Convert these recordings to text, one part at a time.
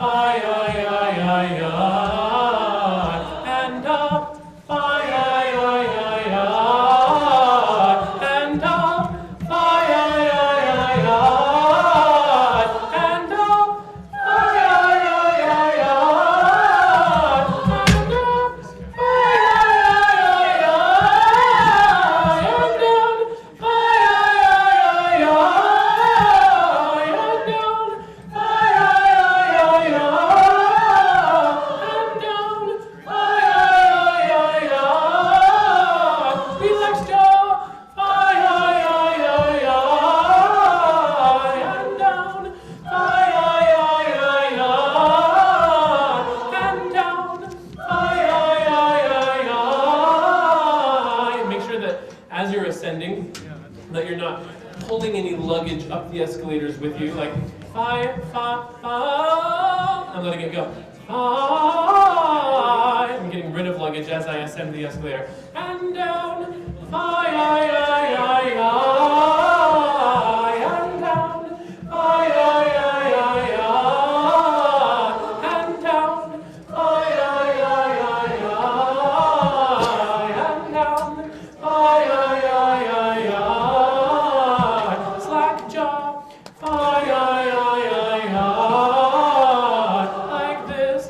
and up, and up, and up, as you're ascending, that you're not pulling any luggage up the escalators with you, like five, I'm letting it go. I'm getting rid of luggage as I ascend the escalator. And down, and down, and down, slack jaw, like this,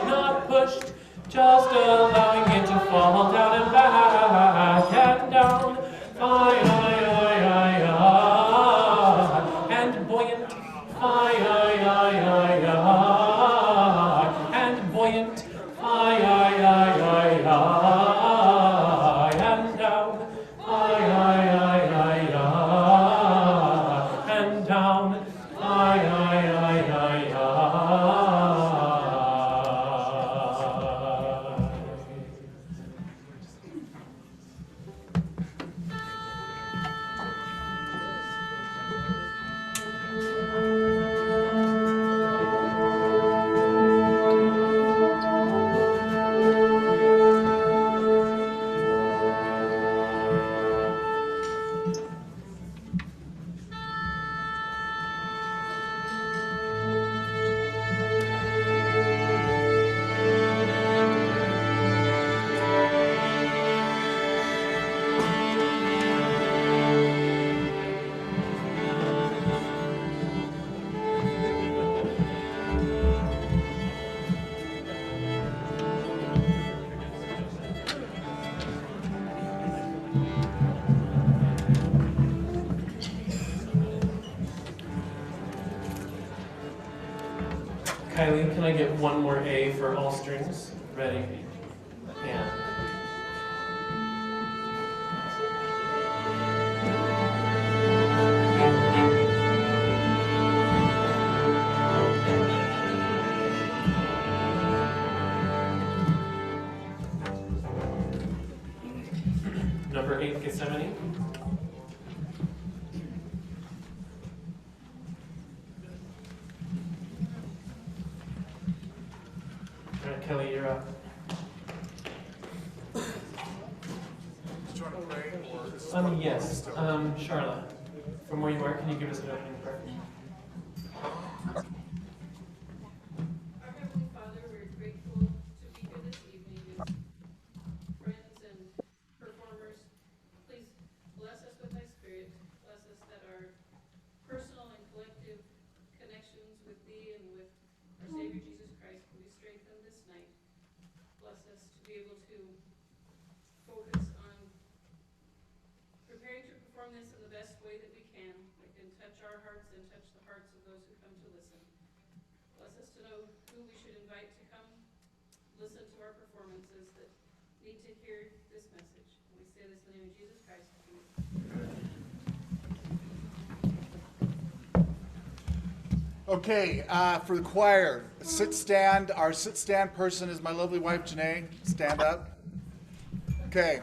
not pushed, just allowing it to fall down and back and down, and buoyant, and buoyant, and down, and down, Kylie, can I get one more A for all strings? Ready? And. Number 8, Gethsemane. All right, Kelly, you're up. Yes. Charlotte, from where you are, can you give us an opening prayer? Our Heavenly Father, we're grateful to be here this evening with friends and performers. Please bless us with thy spirit. Bless us that our personal and collective connections with thee and with our Savior Jesus Christ can be strengthened this night. Bless us to be able to focus on preparing to perform this in the best way that we can. That can touch our hearts and touch the hearts of those who come to listen. Bless us to know who we should invite to come listen to our performances that need to hear this message. And we say this in the name of Jesus Christ. Okay, for the choir, sit stand. Our sit stand person is my lovely wife, Janae. Stand up. Okay.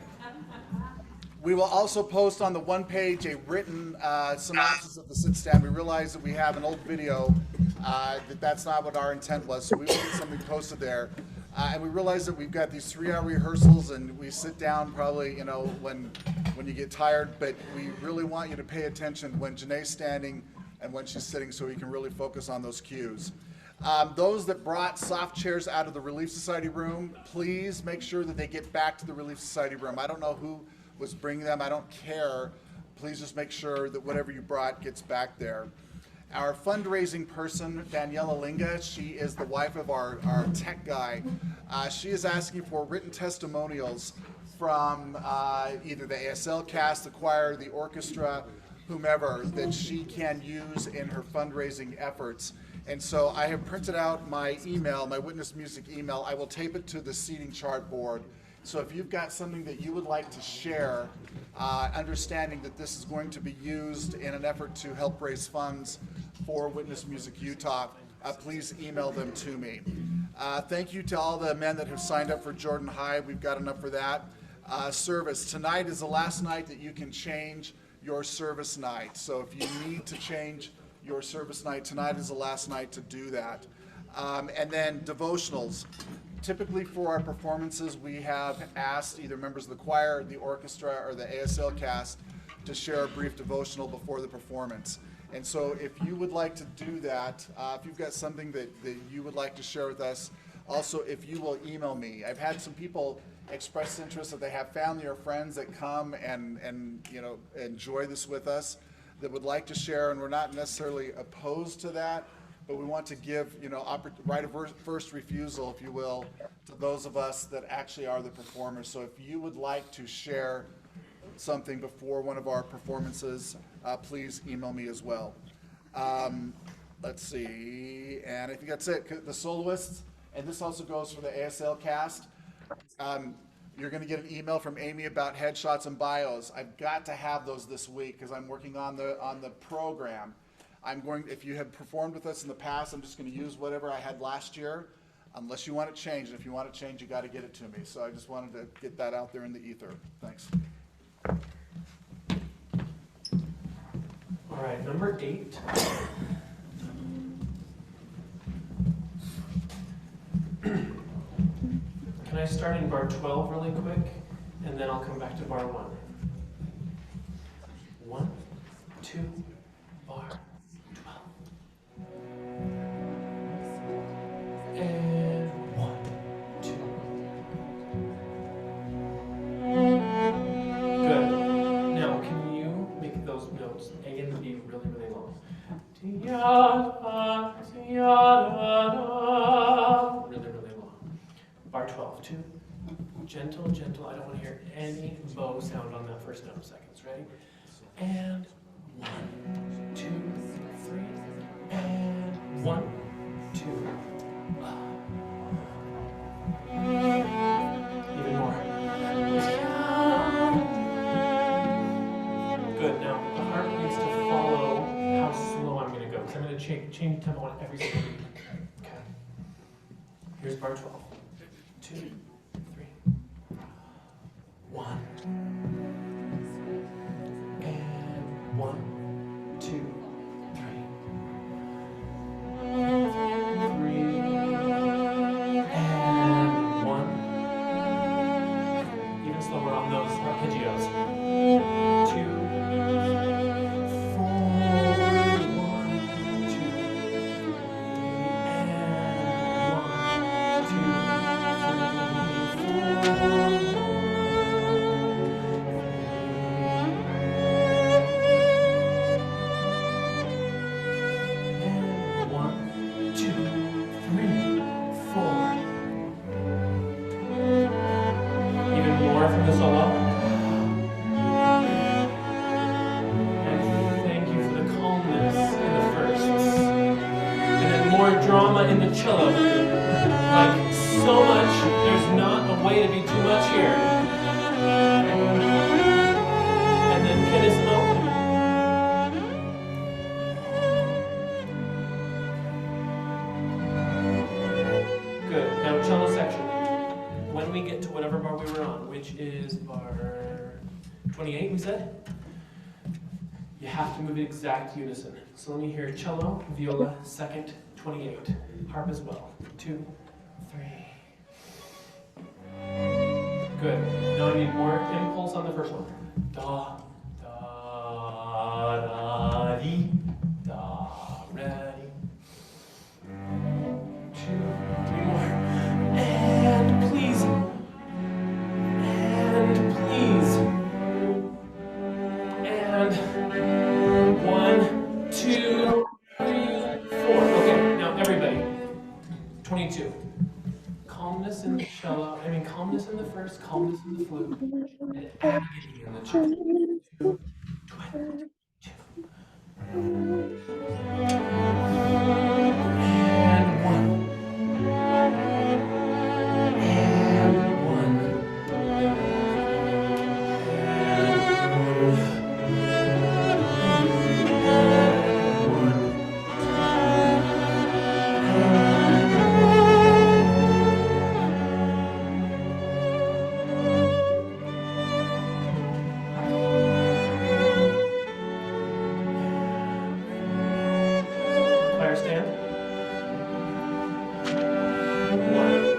We will also post on the one page a written synopsis of the sit stand. We realize that we have an old video that's not what our intent was, so we will get something posted there. And we realize that we've got these 3-hour rehearsals, and we sit down probably, when you get tired. But we really want you to pay attention when Janae's standing. and when she's sitting, so he can really focus on those cues. Those that brought soft chairs out of the Relief Society room, please make sure that they get back to the Relief Society room. I don't know who was bringing them. I don't care. Please just make sure that whatever you brought gets back there. Our fundraising person, Daniela Linga, she is the wife of our tech guy. She is asking for written testimonials from either the ASL cast, the choir, the orchestra, whomever, that she can use in her fundraising efforts. And so I have printed out my email, my Witness Music email. I will tape it to the seating chart board. So if you've got something that you would like to share, understanding that this is going to be used in an effort to help raise funds for Witness Music Utah, please email them to me. Thank you to all the men that have signed up for Jordan High. We've got enough for that. Service. Tonight is the last night that you can change your service night. So if you need to change your service night, tonight is the last night to do that. And then devotionals. Typically for our performances, we have asked either members of the choir, the orchestra, or the ASL cast to share a brief devotional before the performance. And so if you would like to do that, if you've got something that you would like to share with us, also if you will email me. I've had some people express interest that they have family or friends that come and you know, enjoy this with us, that would like to share, and we're not necessarily opposed to that, but we want to give, you know, right of first refusal, if you will, to those of us that actually are the performers. So if you would like to share something before one of our performances, please email me as well. Let's see, and I think that's it. The soloists, and this also goes for the ASL cast. You're going to get an email from Amy about headshots and bios. I've got to have those this week because I'm working on the program. If you have performed with us in the past, I'm just going to use whatever I had last year, unless you want it changed. If you want it changed, you got to get it to me. So I just wanted to get that out there in the ether. Thanks. All right, number 8. Can I start in bar 12 really quick, and then I'll come back to bar 1. 1, 2, bar 12. And 1, 2. Good. Now, can you make those notes A and B really, really long? Really, really long. Bar 12, 2. Gentle, gentle. I don't want to hear any bow sound on that first note. Seconds. Ready? And 1, 2, 3. And 1, 2. Even more. Good. Now the heart needs to follow how slow I'm going to go. Because I'm going to change tempo on every single beat. Okay. Here's bar 12. 2, 3. 1. And 1, 2, 3. 3. And 1. Even slower on those arpeggios. 2, 4. 1, 2, 3. And 1, 2, 3, 4. Drama in the cello. Like, so much, there's not a way to be too much here. And then pianissimo. Good. Now cello section. When we get to whatever bar we were on, which is bar 28, we said? You have to move in exact unison. So let me hear cello, viola, second, 28. Harp as well. 2, 3. Good. Now I need more impulse on the first one. Da, da, da, dee, da. virus, calmness in the flu, and agony in the chest. 2, 22. And 1. And 1. Choir stand. 1.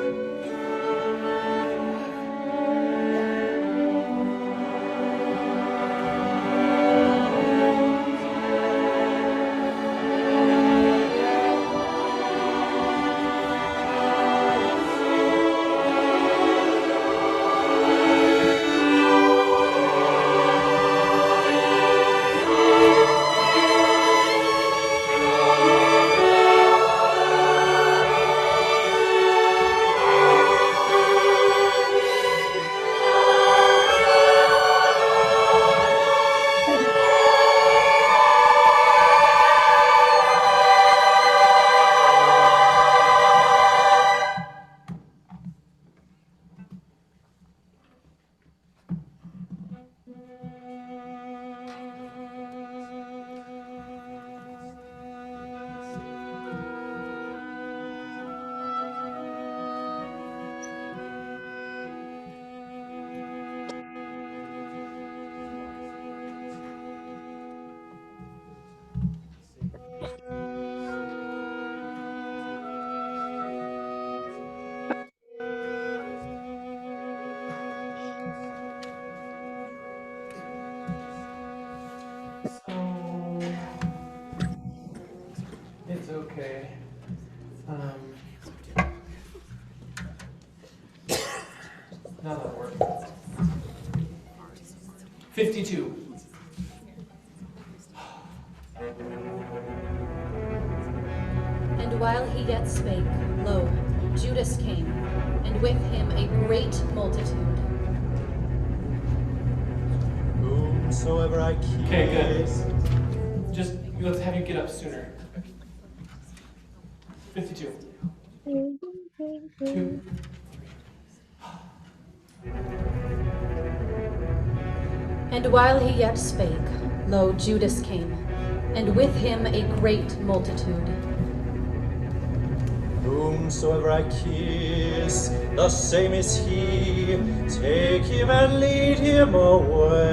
So, it's okay. Now that'll work. 52. And while he yet spake, lo, Judas came, and with him a great multitude. Whomsoever I kiss. Okay, good. Just let's have you get up sooner. 52. 2. And while he yet spake, lo, Judas came, and with him a great multitude. Whomsoever I kiss, the same is he. Take him and lead him away.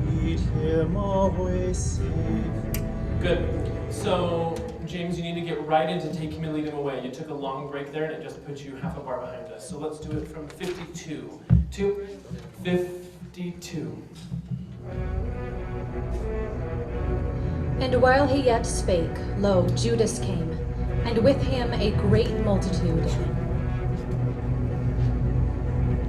Lead him away safely. Good. So, James, you need to get right into take him and lead him away. You took a long break there and it just put you half a bar behind us. So let's do it from 52 to 52. And while he yet spake, lo, Judas came, and with him a great multitude.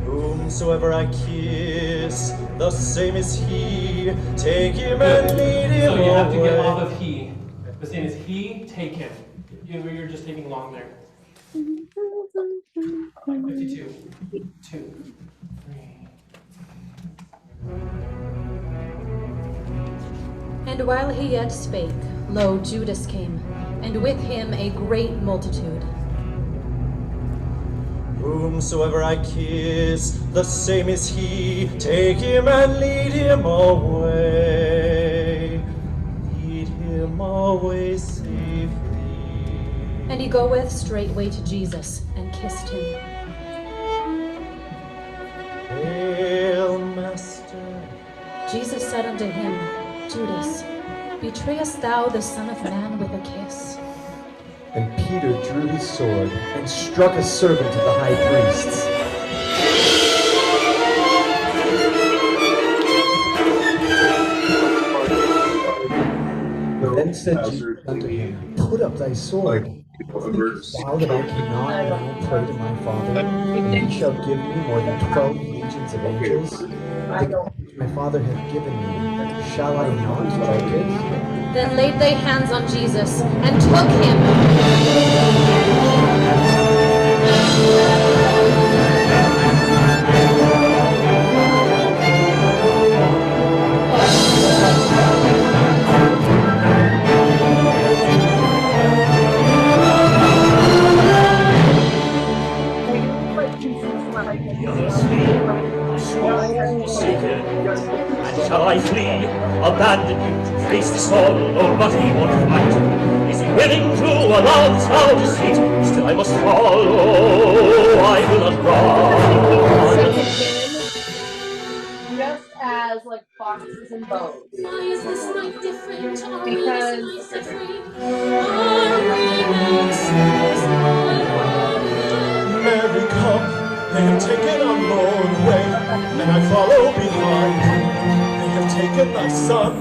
Whomsoever I kiss, the same is he. Take him and lead him So you have to get away. off of he. The same as he, take him. You're just taking long there. 52. 2. 3. And while he yet spake, lo, Judas came, and with him a great multitude. Whomsoever I kiss, the same is he. Take him and lead him away. Lead him away safely. And he goeth straightway to Jesus, and kissed him. Hail, Master. Jesus said unto him, Judas, betrayest thou the Son of Man with a kiss? And Peter drew his sword and struck a servant of the high priests. Then said Jesus unto him, Put up thy sword. Thinkest thou that I cannot now pray to my Father, and he shall give me more than 12 legions of angels? The kingdom which my Father hath given me, shall I not take it? Then laid they hands on Jesus, and took him. priest is swallowed, but he won't fight. Is he willing to allow this foul deceit? Still I must follow, I will not run. Just as like foxes and bows. Why is this night different? Are we Because- this night set free? Are we this Mary, come, they have taken our Lord away, and I follow behind. They have taken thy son.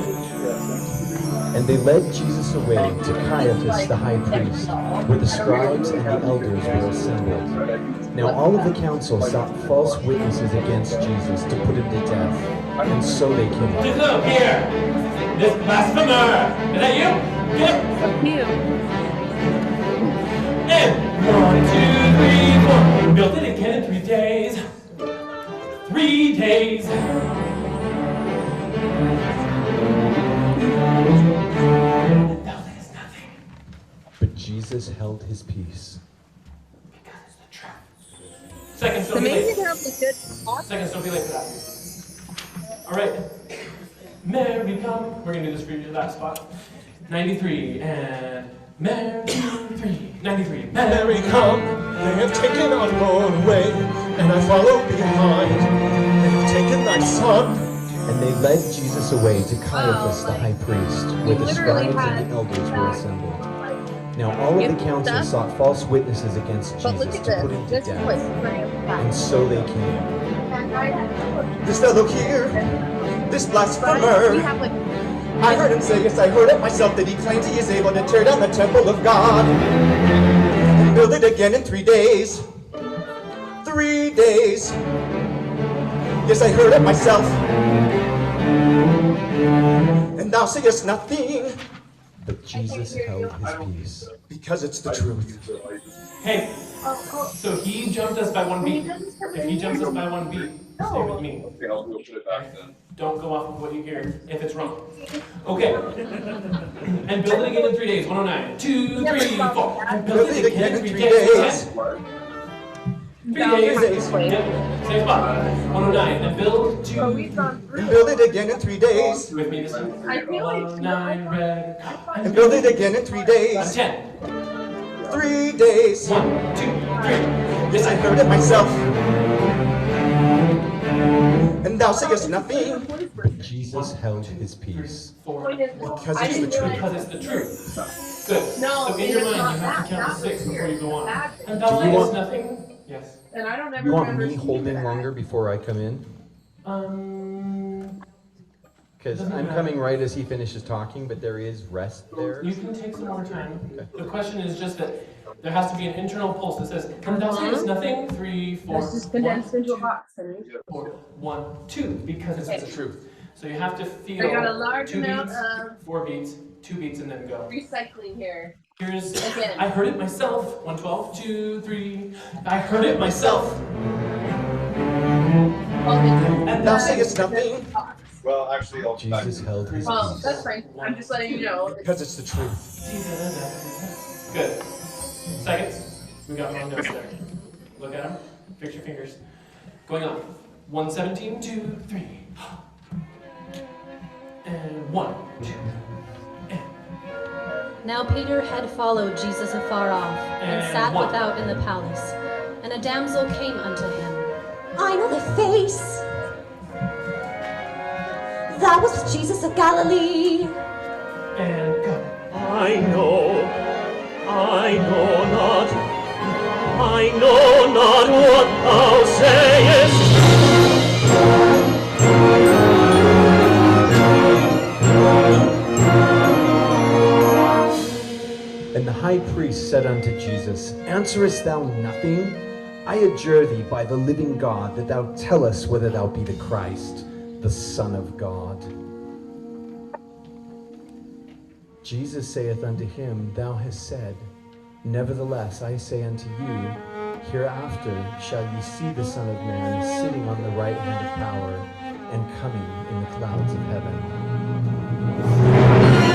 And they led Jesus away to Caiaphas the high priest, where the scribes and the elders were assembled. Now all of the council sought false witnesses against Jesus to put him to death, and so they came. Look here! This blasphemer! Is that you? Get up! You. And 1, 2, 3, 4. Built it again in 3 days. 3 days. Now that is nothing. But Jesus held his peace. Because it's the truth. Seconds, don't be late. have a good Seconds, don't be late for that. All right. Mary, come. We're going to do this for your last spot. 93, and Mary, 3, 93. Mary, come, they have taken our Lord away, and I follow behind. They have taken thy son. And they led Jesus away to Caiaphas the high priest, where the literally scribes and had the elders were that, assembled. Now all of the council sought false witnesses against But look Jesus at to put him to this. This was death, pretty and so they came. This fellow here, this We blasphemer. have like I heard him say, yes, I heard it myself, that he claims he is able to tear down the temple of God and build it again in 3 days. 3 days. Yes, I heard it myself. And thou sayest nothing, But Jesus held his peace. because it's the truth. Hey, so he jumped us by 1 beat. If he jumps us by 1 beat, stay with me. Okay, I'll put it back then. Don't go off of what you hear if it's wrong. Okay. And build it again in 3 days. 109. 2, 3, 4. And build it again in 3 days. 3 days. Yep. Same spot. 109. And build 2. And build it again in 3 days. With me this time. 109. Red. And build it again in 3 days. 10. 3 days. 1, 2, 3. Yes, I heard it myself. And thou sayest nothing, But Jesus held his peace. 4. because it's the truth. Because it's the truth. Good. No, So in your mind, you have to count to 6 before you go on. And that Do you is want- nothing. Yes. and I don't ever You want remember me holding longer before I come in? Because I'm coming right as he finishes talking, but there is rest there. You can take some more time. The question is just that there has to be an internal pulse that says, and thou sayest nothing. 3, 4. It's just condensed into a box. And 4, 1, 2, because it's the truth. So you have to feel I got a large 2 amount beats, of 4 beats, 2 beats, and then go. recycling here. Here's, Again. I heard it myself. 112, 2, 3. I heard it myself. And thou sayest nothing, Well, actually, I'll come back. Jesus held his Well, peace. that's fine. I'm just letting you know. because it's the truth. Good. Seconds. We got long notes there. Look at them. Fix your fingers. Going on. 117, 2, 3. And 1, 2. Now Peter had followed Jesus afar off, and And sat 1. without in the palace. And a damsel came unto him. I know the face. That was Jesus of Galilee. And go. I know not what thou sayest. And the high priest said unto Jesus, Answerest thou nothing? I adjure thee by the living God that thou tell us whether thou be the Christ, the Son of God. Jesus saith unto him, Thou hast said. Nevertheless, I say unto you, hereafter shall ye see the Son of Man sitting on the right hand of power, and coming in the clouds of heaven.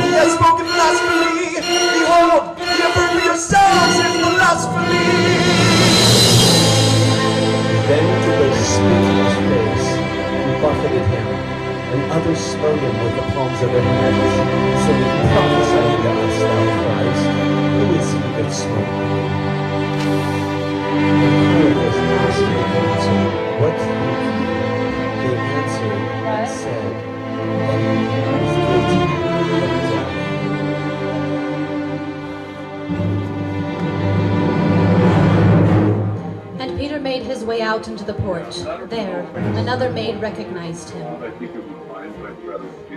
He has spoken blasphemy. Behold, ye have heard for yourselves his blasphemy. Then did they spit in his face, and buffeted him, and and others smote him with the palms of their hands, saying, Prophesy unto us, thou Christ, who is he that smote thee? And Caiaphas asked him an answer, What think ye? They answered and said, He is guilty of death. And Peter made his way out into the porch. There, another maid recognized him.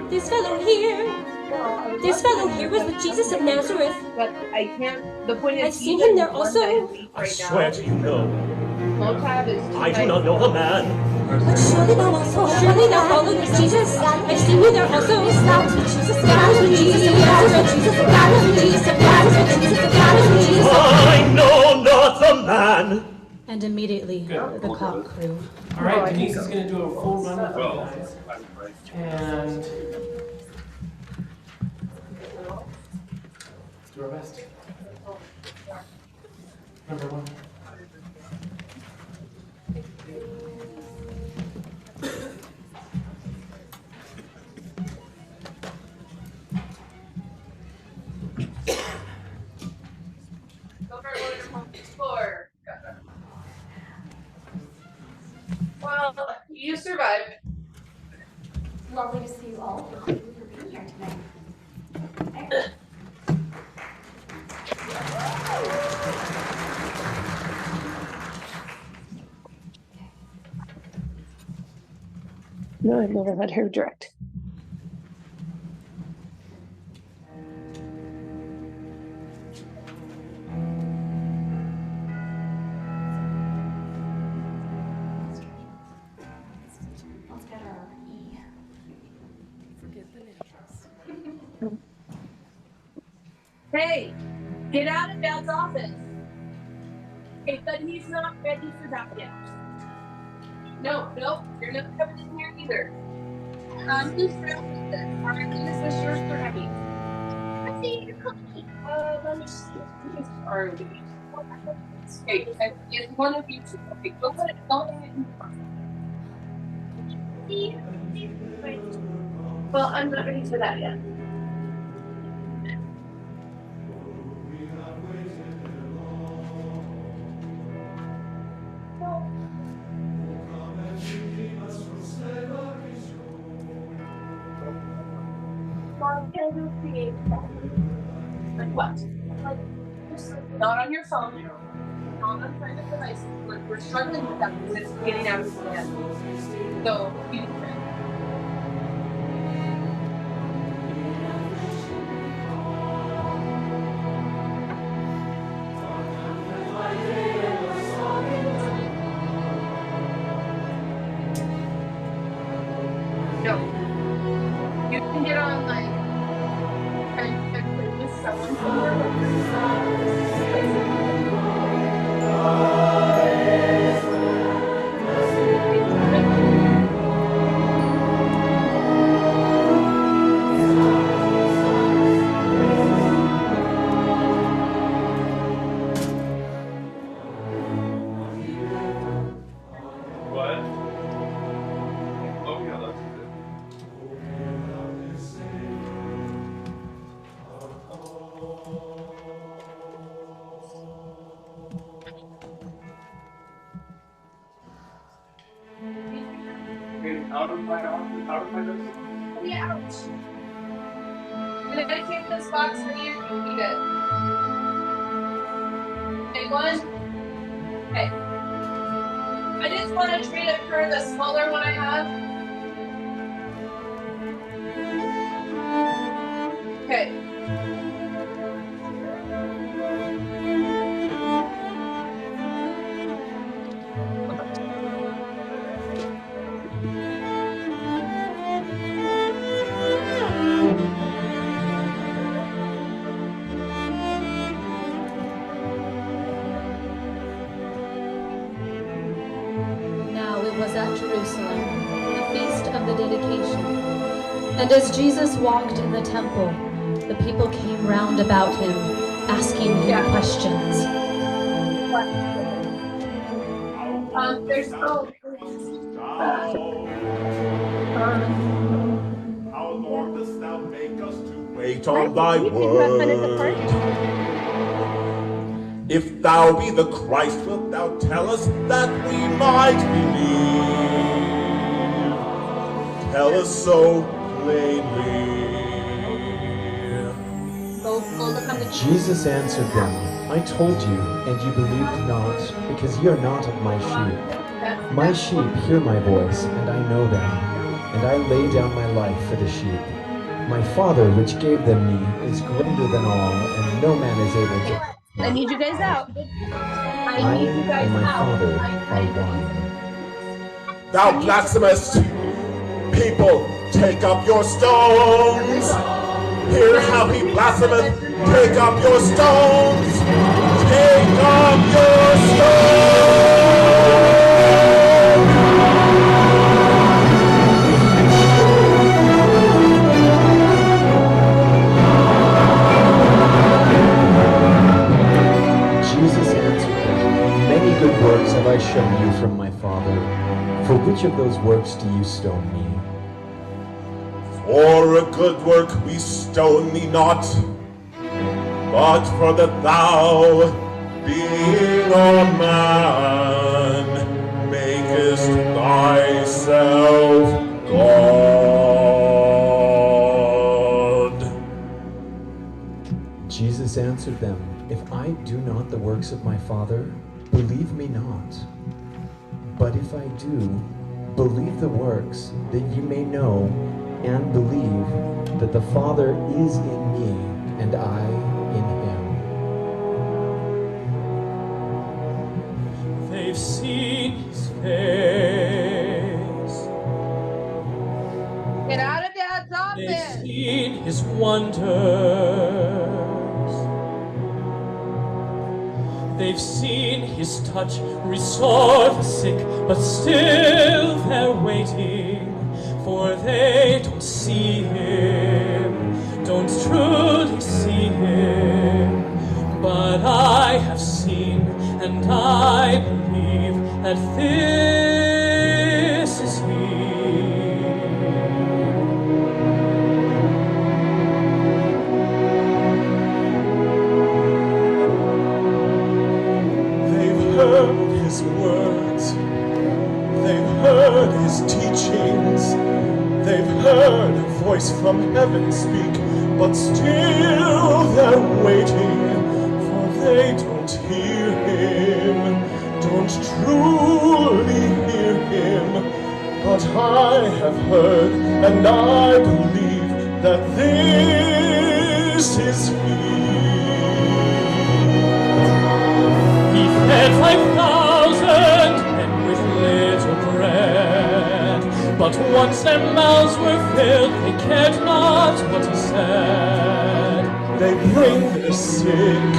This fellow here was with Jesus of Nazareth. But I can't. The point is, I've seen him there also. I swear to you, no. Motab is. I do not know the man. But surely thou also followed with Jesus. I've seen you there also. That was with Jesus of Nazareth. Jesus of Nazareth. Jesus of Nazareth. Jesus of Nazareth. Jesus of Nazareth. Jesus of Nazareth. I know not the man. And immediately the cock crew. All right, Denisse is going to do a full run with you guys. And let's do our best. Number one. Four. Well, you survived. Lovely to see you all. Thank you for being here tonight. No, I've never had her direct. Let's get our E. Hey, get out of Dad's office. Okay, but he's not ready for that yet. No, you're not coming in here either. Who's real with this? Alright, is this yours for heavy? I see your cookie. Let me see. Are we? Okay, it's one of you two. Okay, go put it in the front. Well, I'm not ready for that yet. Like what? Like, not on your phone, not on private devices. We're struggling with that because it's getting out of hand. So, you no. You can get on like and put with someone What? Oh yeah, that's good. Out of my office, out of my business. Yeah, ouch. I'm gonna take this box for you and eat it. Big one? Okay. I just want to trade it for the smaller one I have. Okay. Now it was at Jerusalem, the feast of the dedication. And as Jesus walked in the temple, the people came round about him, asking him questions. There's wait on thy word. If thou be the Christ, wilt thou tell us that we might believe? Tell us so plainly. Go look on the Jesus answered them, I told you, and you believed not, because ye are not of my sheep. My sheep hear my voice, and I know them, and I lay down my life for the sheep. My Father, which gave them me, is greater than all, and no man is able to. I need you guys out. I and my Father are one. Thou blasphemous people, take up your stones. Hear how he blasphemeth. Take up your stones. Take up your stones. Jesus answered them, many good works have I shown you from my Father. For which of those works do you stone me? For a good work we stone thee not, but for that thou, being a man, makest thyself God. Jesus answered them, if I do not the works of my Father, believe me not. But if I do, believe the works, that ye may know and believe that the Father is in me, and I in him. They've seen his face. Get out of Dad's They've office. seen his wonders. They've seen his touch restore the sick, but still they're waiting, for they don't see him, don't truly see him. But I have seen, and I believe that this is he. Heard his words, they've heard his teachings, they've heard a voice from heaven speak, but still they're waiting, for they don't hear him, don't truly hear him. But I have heard, and I believe that this is he. Fed 5,000 men with little bread, but once their mouths were filled, they cared not what he said. They bring their sick,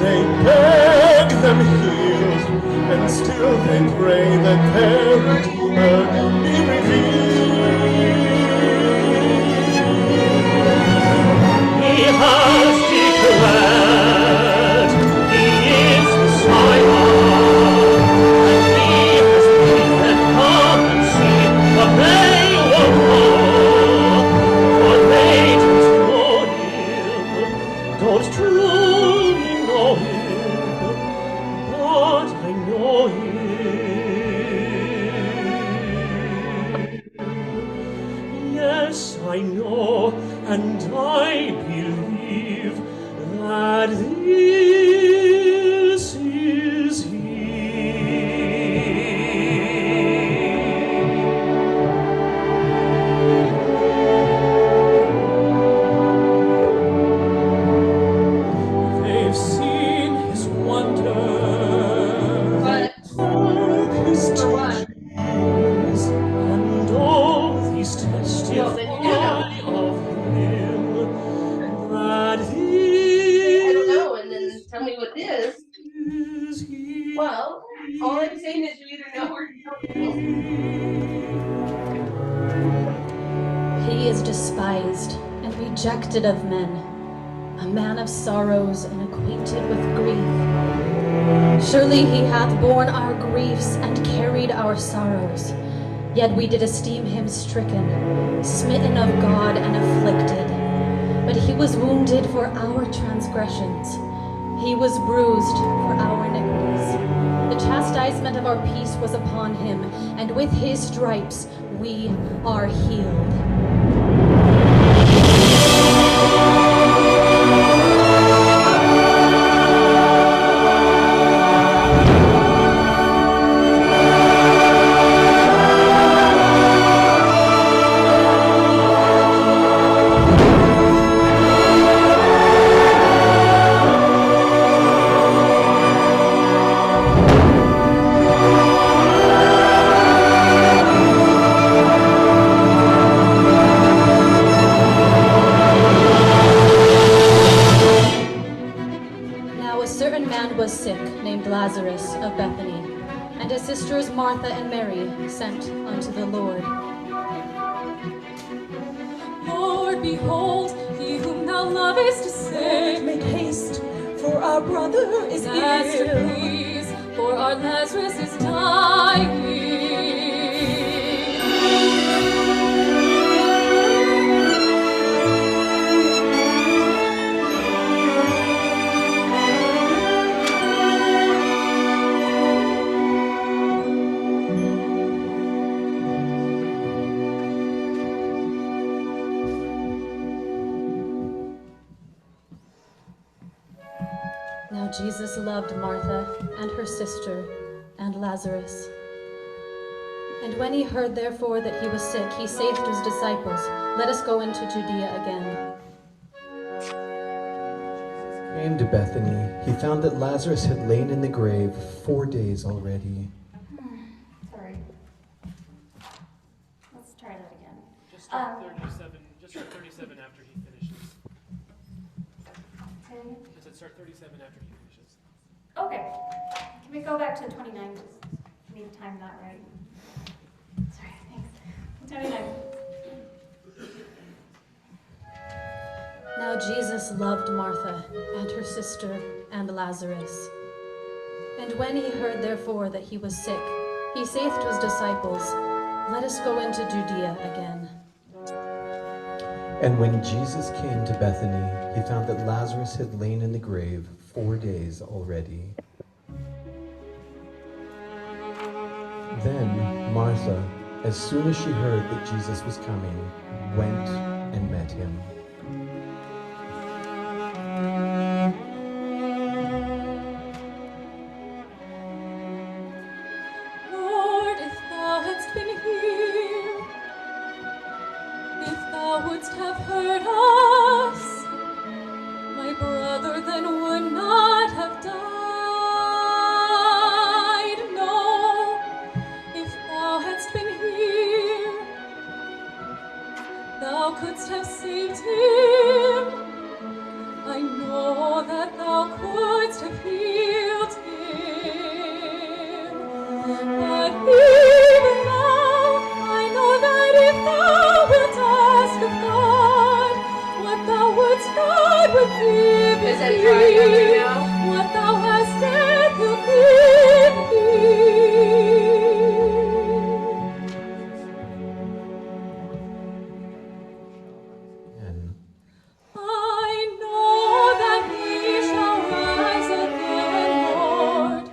they beg them healed, and still they pray that their Redeemer be revealed. He has declared he is Messiah, and he has been and come and see, but they won't know, for they don't know him, don't truly know him, but I know him. Yes, I know, and I believe that this is he. They've seen his wonders, But His for what? teachings, and all these No, testify then you know. of him, that I don't know, and then tell me what it is. is he. Well, all I'm saying is you either know or you don't. He is despised and rejected of men, a man of sorrows and acquainted with grief. Surely he hath borne our griefs and carried our sorrows. Yet we did esteem him stricken, smitten of God, and afflicted. But was wounded for our transgressions. He was bruised for our iniquities. The chastisement of our peace was upon him, and with his stripes we are healed. Was sick, named Lazarus of Bethany, and his sisters Martha and Mary sent unto the Lord. Lord, behold, he whom thou lovest is sick. Make haste, for our brother is Master, ill. Please, for our Lazarus is dying. Now Jesus loved Martha and her sister and Lazarus. And when he heard therefore that he was sick, he saith to his disciples, Let us go into Judea again. Came to Bethany, he found that Lazarus had lain in the grave 4 days already. Sorry. Let's try that again. Just start 37. Just start 37 after he finishes. Okay. I said start 37 after he finishes. Okay. Can we go back to 29? Just need to time that right. Sorry. Thanks. 29. Now Jesus loved Martha and her sister and Lazarus. And when he heard therefore that he was sick, he saith to his disciples, Let us go into Judea again. And when Jesus came to Bethany, he found that Lazarus had lain in the grave 4 days already. Then Martha, as soon as she heard that Jesus was coming, went and met him. Lord, if thou hadst been here, if thou wouldst have heard us, my brother then would not have died. No, if thou hadst been here, thou couldst have saved him. I know that thou couldst have healed him. But even now, I know that if thou wilt ask of God, what thou wouldst, God would give Is it thee. dry coming now? What thou hast said, he'll give thee. And I know that we shall rise again, Lord.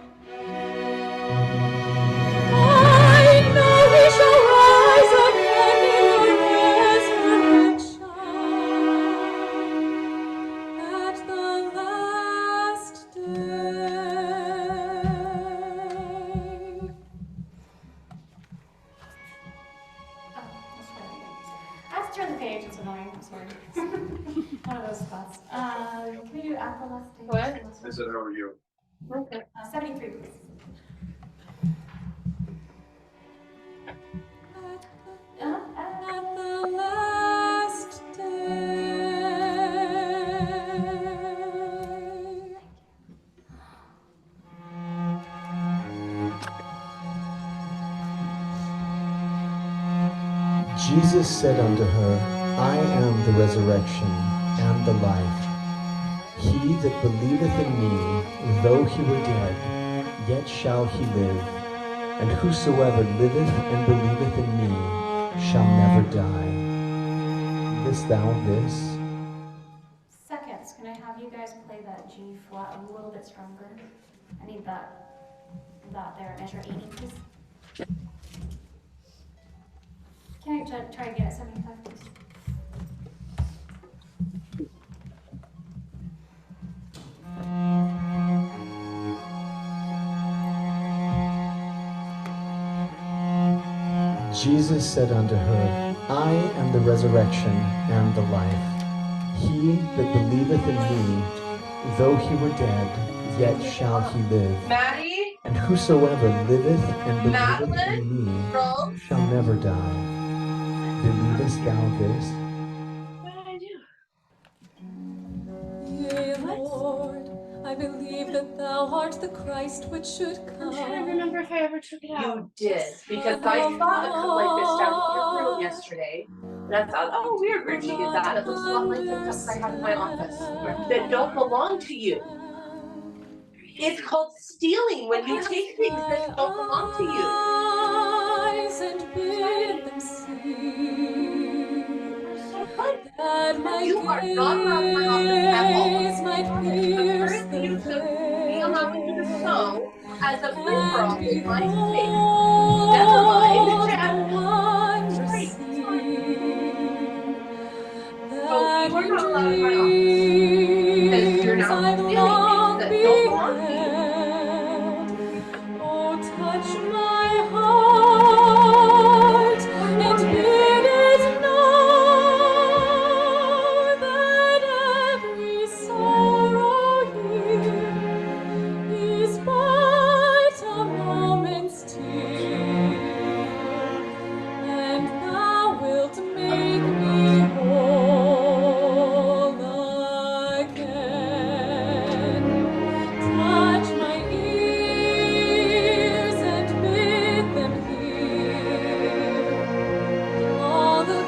I know we shall rise again in the resurrection at the last day. Oh, let's try that again. I have to turn the page. It's annoying. I'm sorry. One of those spots. Can we do at the last day? What? I said, how are you? Okay. 73, please. At the last day. Jesus said unto her, I am the resurrection and the life. He that believeth in me, though he were dead, yet shall he live. And whosoever liveth and believeth in me shall never die. This thou this? chance, can I have you guys play that G flat a little bit stronger? I need that there, measure 80, please. Can I try again at 75, please? Jesus said unto her, I am the resurrection and the life. He that believeth in me, though he were dead, yet shall he live. Maddie? And whosoever liveth and believeth Madeline? in me Rose? shall never die. Believest thou this? What did I do? Yea, Lord, I believe that thou art the Christ which should come. I'm trying to remember if I ever took it out. You did, because I saw a cup like this down in your room yesterday. And I thought, oh, weird, Richie did that. It looks a lot like the cups I have in my office that don't belong to you. It's called stealing when you take things that don't belong to you. Eyes and bid them see. That my You are not allowed in my office at all. might pierce Encourage the you to be allowing you to sew as a free-for-all in my space. behold Never mind, the Chad. wonder Great. that you are in not allowed in my office because you're dreams now I've stealing long things that don't belong to you. beheld. Oh, touch my heart and bid it know that every sorrow here is but a moment's tear, and thou wilt make me whole again. Touch my ears and bid them hear all the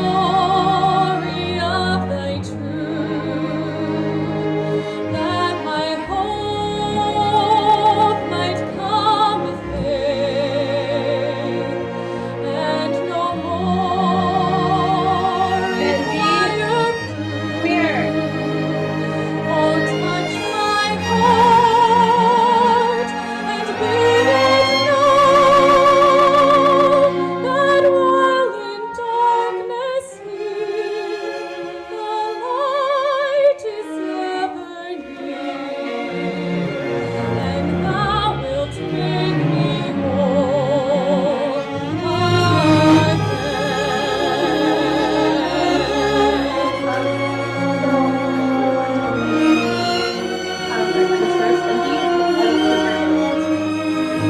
glory of thy truth, that my hope might come with faith, and no more require proof. Oh, touch my heart and bid it know that while in darkness here, the light is ever near, and thou wilt make me whole Christmas and these, I don't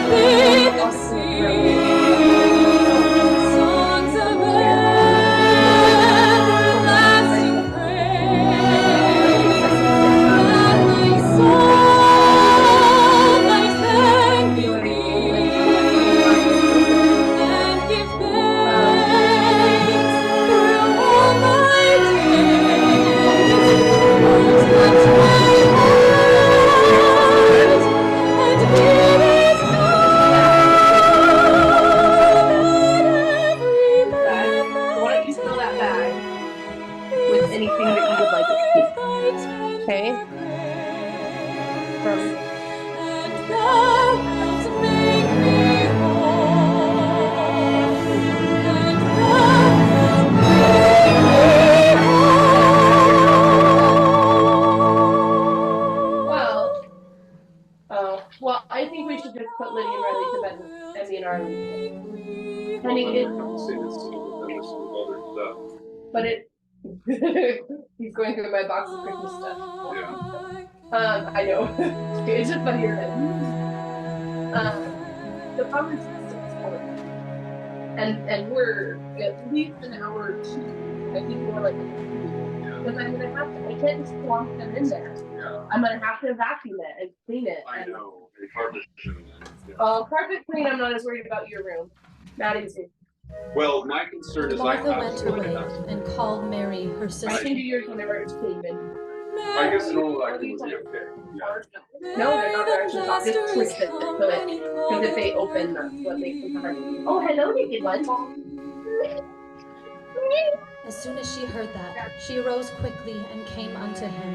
think they're songs of everlasting praise, that my soul might thank thee and give thanks through all my days. Oh, touch my heart and bid it know that every breath Why don't you fill that bag with anything that you would like it to be? Okay? From and thou wilt make me whole, and thou wilt make me well, I think we should just put Lydia and Riley to bed with Emmy and Arlie. Honey, but it he's going through my box of Christmas stuff. I know. It's just funny. The problem is and we're at least an hour or two. I think more like because I'm gonna have to. I can't just plonk them in there. I'm gonna have to vacuum it and clean it. I know. A carpet shouldn't. Carpet clean. I'm not as worried about your room. Maddie's Well, my concern is Martha went away and called Mary, her I sister. can do yours whenever it's clean. I guess normal acting would be okay. Yeah. No, they're not. They're actually not. Just twist it so that because if they open, that's what makes them hard. Oh, hello, naked one. As soon as she heard that, she arose quickly and came unto him.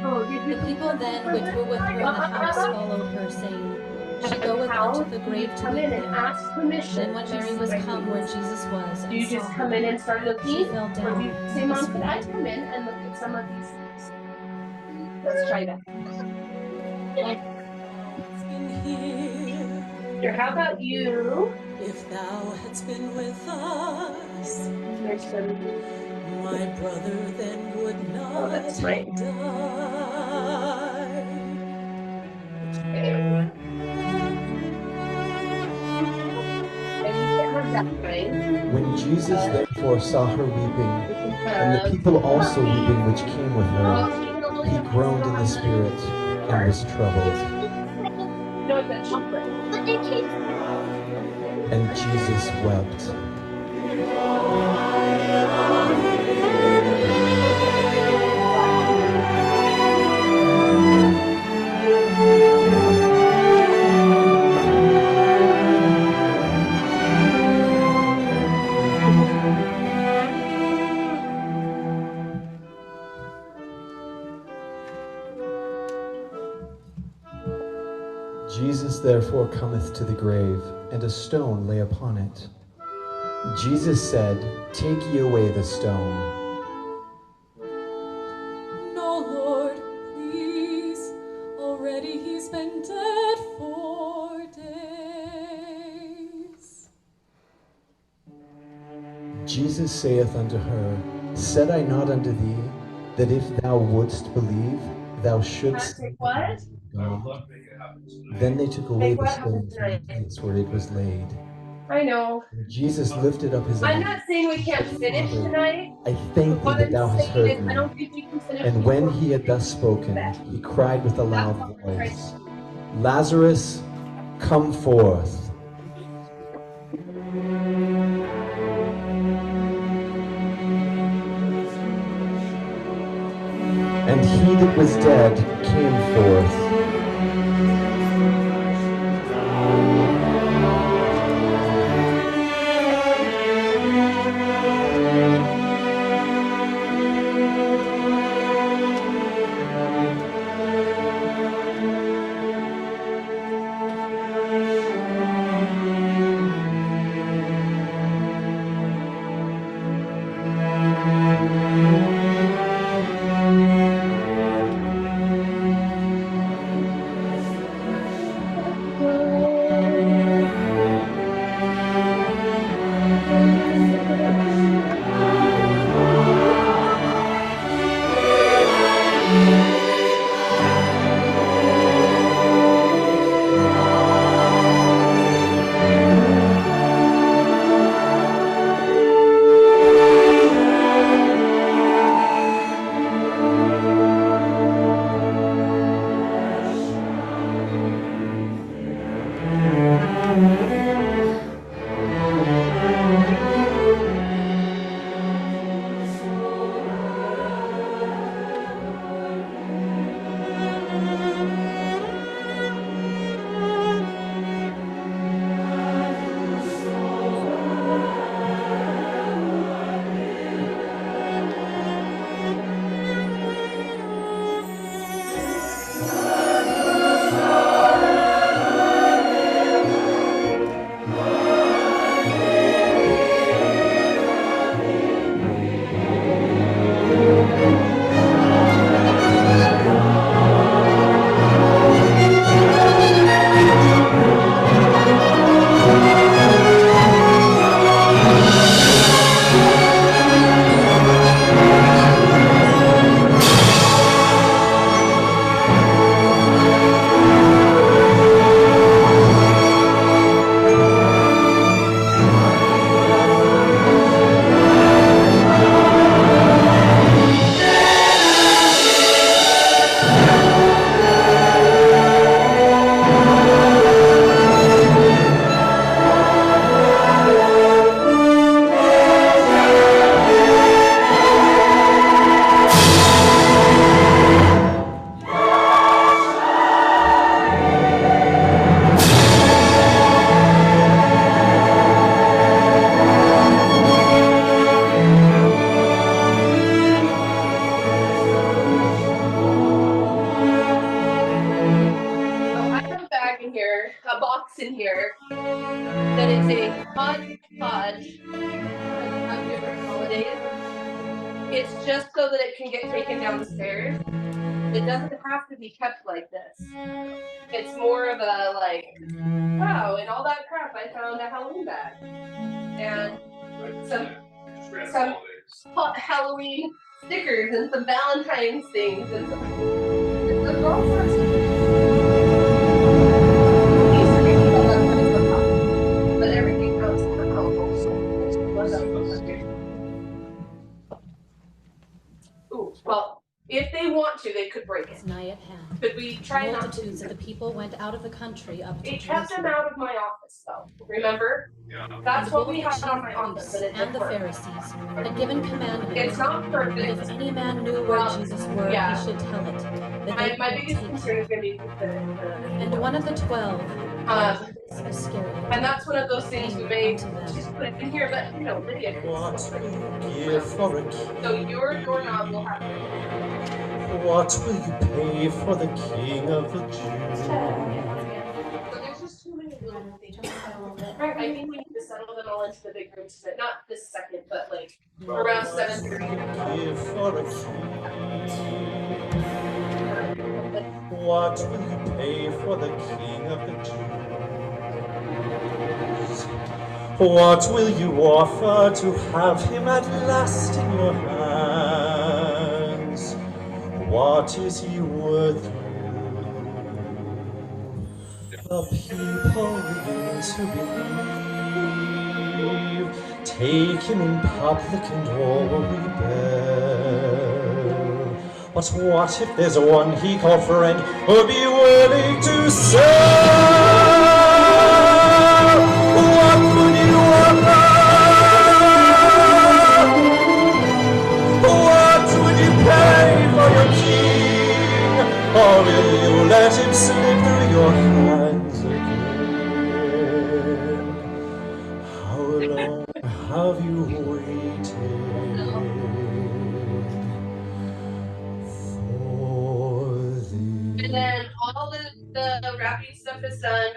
Oh, did you The people then which were with her in the house followed her, saying, She goeth unto the grave to come weep in and there. ask permission? Then when Mary was come where Jesus was, Do you and saw just come him, in and start she looking? fell Or down do you say, and Mom, was could I weeping. come in and look at some of these things? Let's try that. Here, how about you? If thou hadst been with us, There's some. my brother then would not Oh, that's right. have died. And you can't have that kind. When Jesus therefore saw her weeping, and the people also weeping which came with her, he groaned in the spirit and was troubled. No, it's a chocolate. And Jesus wept. Jesus therefore cometh to the grave, and a stone lay upon it. Jesus said, Take ye away the stone. No, Lord, please. Already he's been dead 4 days. Jesus saith unto her, Said I not unto thee, that if thou wouldst believe, thou shouldst Take what? God? Then they took away the stone from the place where it was laid. I know. And Jesus lifted up his I'm eyes. not saying we can't finish Father, tonight. I thank thee What that I'm thou hast saying heard is, I me. don't think we can finish. And when he had thus spoken, he cried with a loud voice, Lazarus, come forth. And he that was dead came forth. It's just so that it can get taken down the stairs. It doesn't have to be kept like this. It's more of a like, wow, and all that crap, I found a Halloween bag. And some Halloween stickers and some Valentine's things and some all sorts of but everything else Ooh, well, if they want to, they could break it. Nigh at hand. Could we try not to? Multitudes of the people went out of the country up to It kept them Jerusalem. out of my office, though. Remember? Yeah. That's And what both we the had on chief my office, priests but it and didn't the work. Pharisees had given commandment It's not that perfect. if any man knew where Jesus were, yeah. he should tell it. That they My might biggest take concern him. is going to be the And one of the 12, Judas Iscariot, and that's one of those things we came may unto them. just put in here, but you know, Lydia can What still will you give for a king? So your doorknob will have to. What will you pay for the King of the Jews? So there's just too many little things. I think we need to settle them all into the big room tonight. Not this second, but like around 7:30. Give for a king. What will you pay for the King of the Jews? What will you offer to have him at last in your hands? What is he worth you? The people begin to believe. Take him in public and all will rebel. But what if there's one he called friend who'll be willing to serve? What would you offer? What would you pay for your king? Or will you let him slip through your hands again? How long have you waited for And then all the wrapping stuff is done.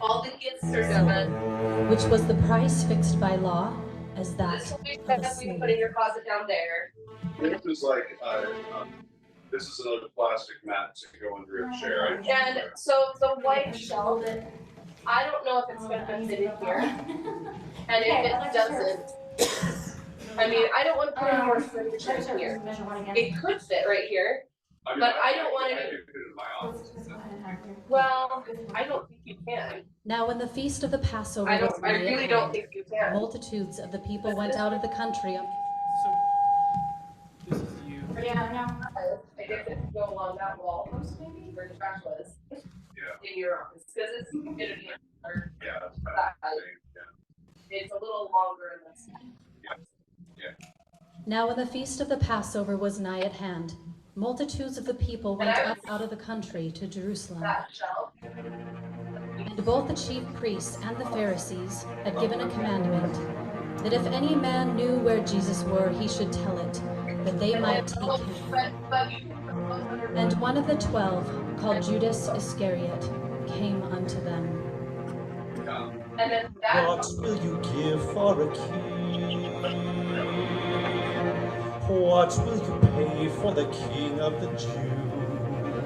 All the gifts are done. which was the price fixed by law as that This will be of a stuff you put in your closet down there. This is like, this is another plastic mat to go under your chair. And so the white shelf, I don't know if it's going to fit in here. And if it doesn't, I mean, I don't want to put any more furniture in here. It could fit right here, but I don't want to. Well, I don't think you can. Now when the feast of the Passover I was nigh at really don't hand, think you can. multitudes of the people went out of the country up. So, this is you. Yeah, no. I guess it could go along that wall, maybe, where the trash was. Yeah. In your office, because it's going to be another Yeah, that's kind side. of yeah. It's a little longer in this. Yeah. Now when the feast of the Passover was nigh at hand, multitudes of the people went up out of the country to Jerusalem. That shelf. And both the chief priests and the Pharisees had given a commandment that if any man knew where Jesus were, he should tell it, that they might take him. And one of the 12, called Judas Iscariot, came unto them. And then that. What will you give for a king? What will you pay for the King of the Jews?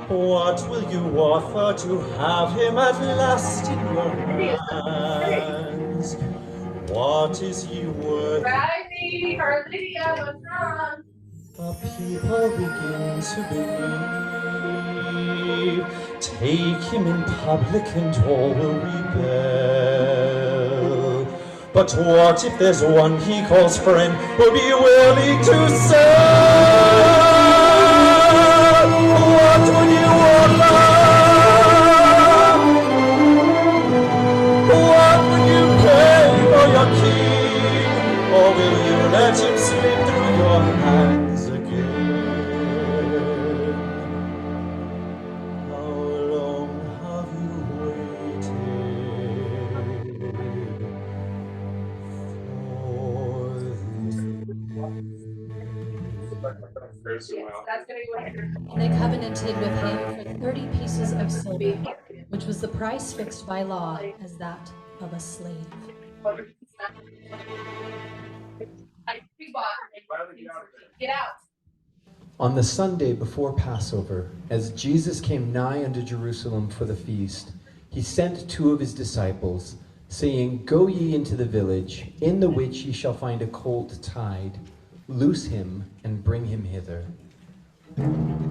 What will you offer to have him at last in your hands? What is he worth? Riley, or Lydia, what's wrong? The people begin to believe. Take him in public and all will rebel. But what if there's one he calls friend who'll be willing to serve? What would you offer? What would you pay for your king? Or will you let him slip through your hands again? How long have you waited Yes, that's going to go here. And they covenanted with him for 30 pieces of silver, which was the price fixed by law as that of a slave. I think bought. Get out. On the Sunday before Passover, as Jesus came nigh unto Jerusalem for the feast, he sent 2 of his disciples, saying, Go ye into the village, in the which ye shall find a colt tied. Loose him, and bring him hither. And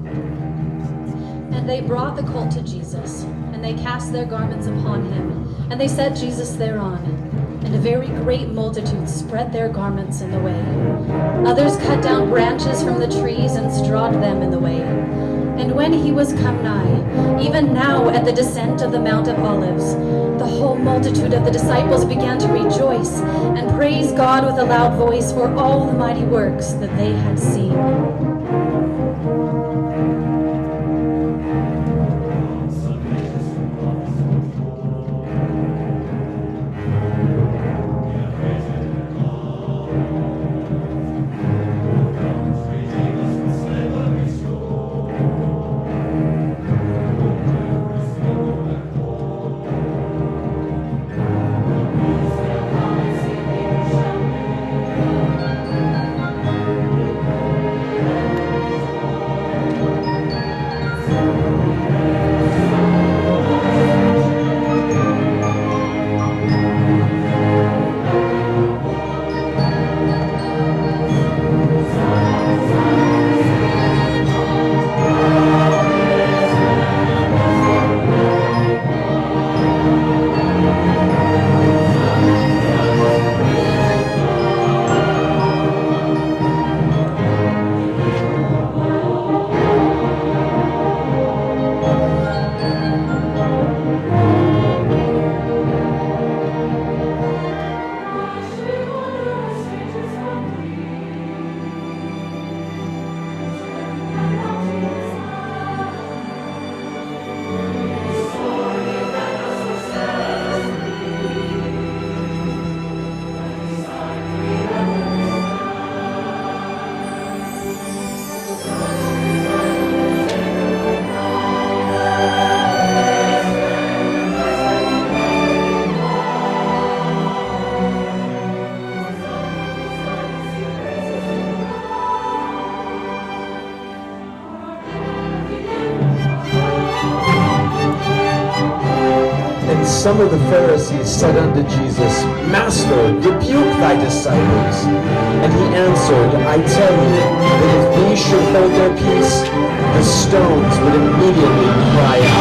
they brought the colt to Jesus, and they cast their garments upon him, and they set Jesus thereon. And a very great multitude spread their garments in the way. Others cut down branches from the trees and strawed them in the way. And when he was come nigh, even now at the descent of the Mount of Olives, the whole multitude of the disciples began to rejoice and praise God with a loud voice for all the mighty works that they had seen. Some of the Pharisees said unto Jesus, Master, rebuke thy disciples. And he answered, I tell you, that if these should hold their peace, the stones would immediately cry out.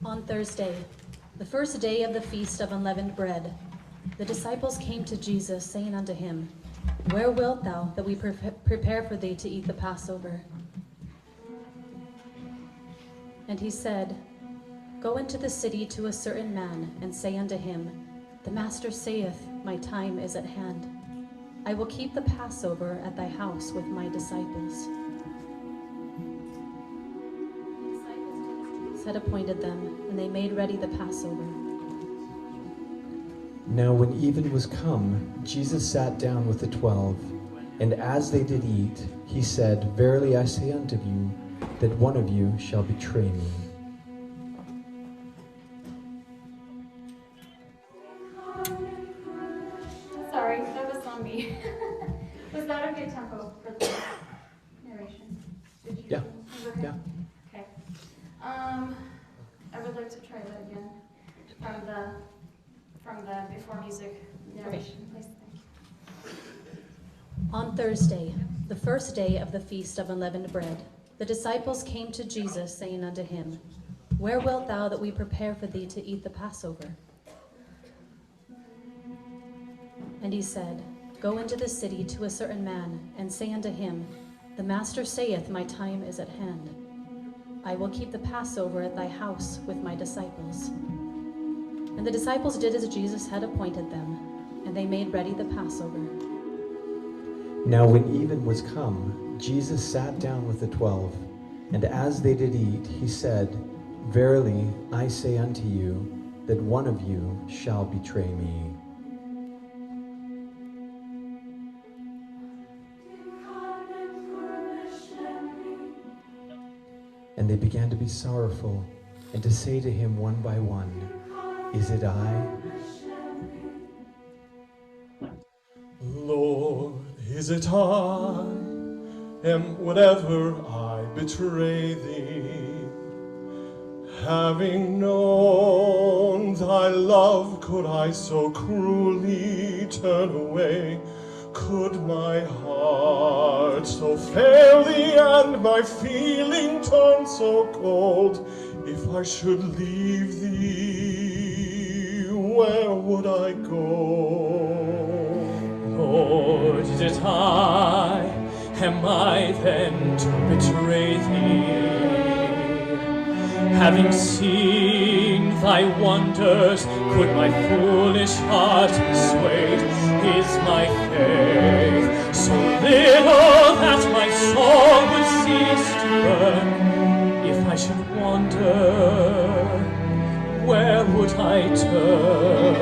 On Thursday, the first day of the feast of unleavened bread, the disciples came to Jesus, saying unto him, Where wilt thou that we prepare for thee to eat the Passover? And he said, Go into the city to a certain man, and say unto him, The Master saith, My time is at hand. I will keep the Passover at thy house with my disciples. Had appointed them, and they made ready the Passover. Now when even was come, Jesus sat down with the 12, and as they did eat, he said, Verily I say unto you, that one of you shall betray me. happy. Was that a good tempo for the narration? Did you? Yeah. Was it okay? Yeah. Okay. I would like to try that again from the before music narration, please. Thank you. On Thursday, the first day of the feast of unleavened bread, the disciples came to Jesus, saying unto him, Where wilt thou that we prepare for thee to eat the Passover? And he said, Go into the city to a certain man, and say unto him, The Master saith, My time is at hand. I will keep the Passover at thy house with my disciples. And the disciples did as Jesus had appointed them, and they made ready the Passover. Now when even was come, Jesus sat down with the 12, and as they did eat, he said, Verily I say unto you, that one of you shall betray me. And they began to be sorrowful, and to say to him one by one, Is it I? Lord, is it I? Am whatever I betray thee? Having known thy love, could I so cruelly turn away? Could my heart so fail thee, and my feeling turn so cold? If I should leave thee, where would I go? Lord, is it I? Am I then to betray thee? Having seen thy wonders, could my foolish heart be swayed? Is my faith so little that my soul would cease to burn? If I should wander, where would I turn?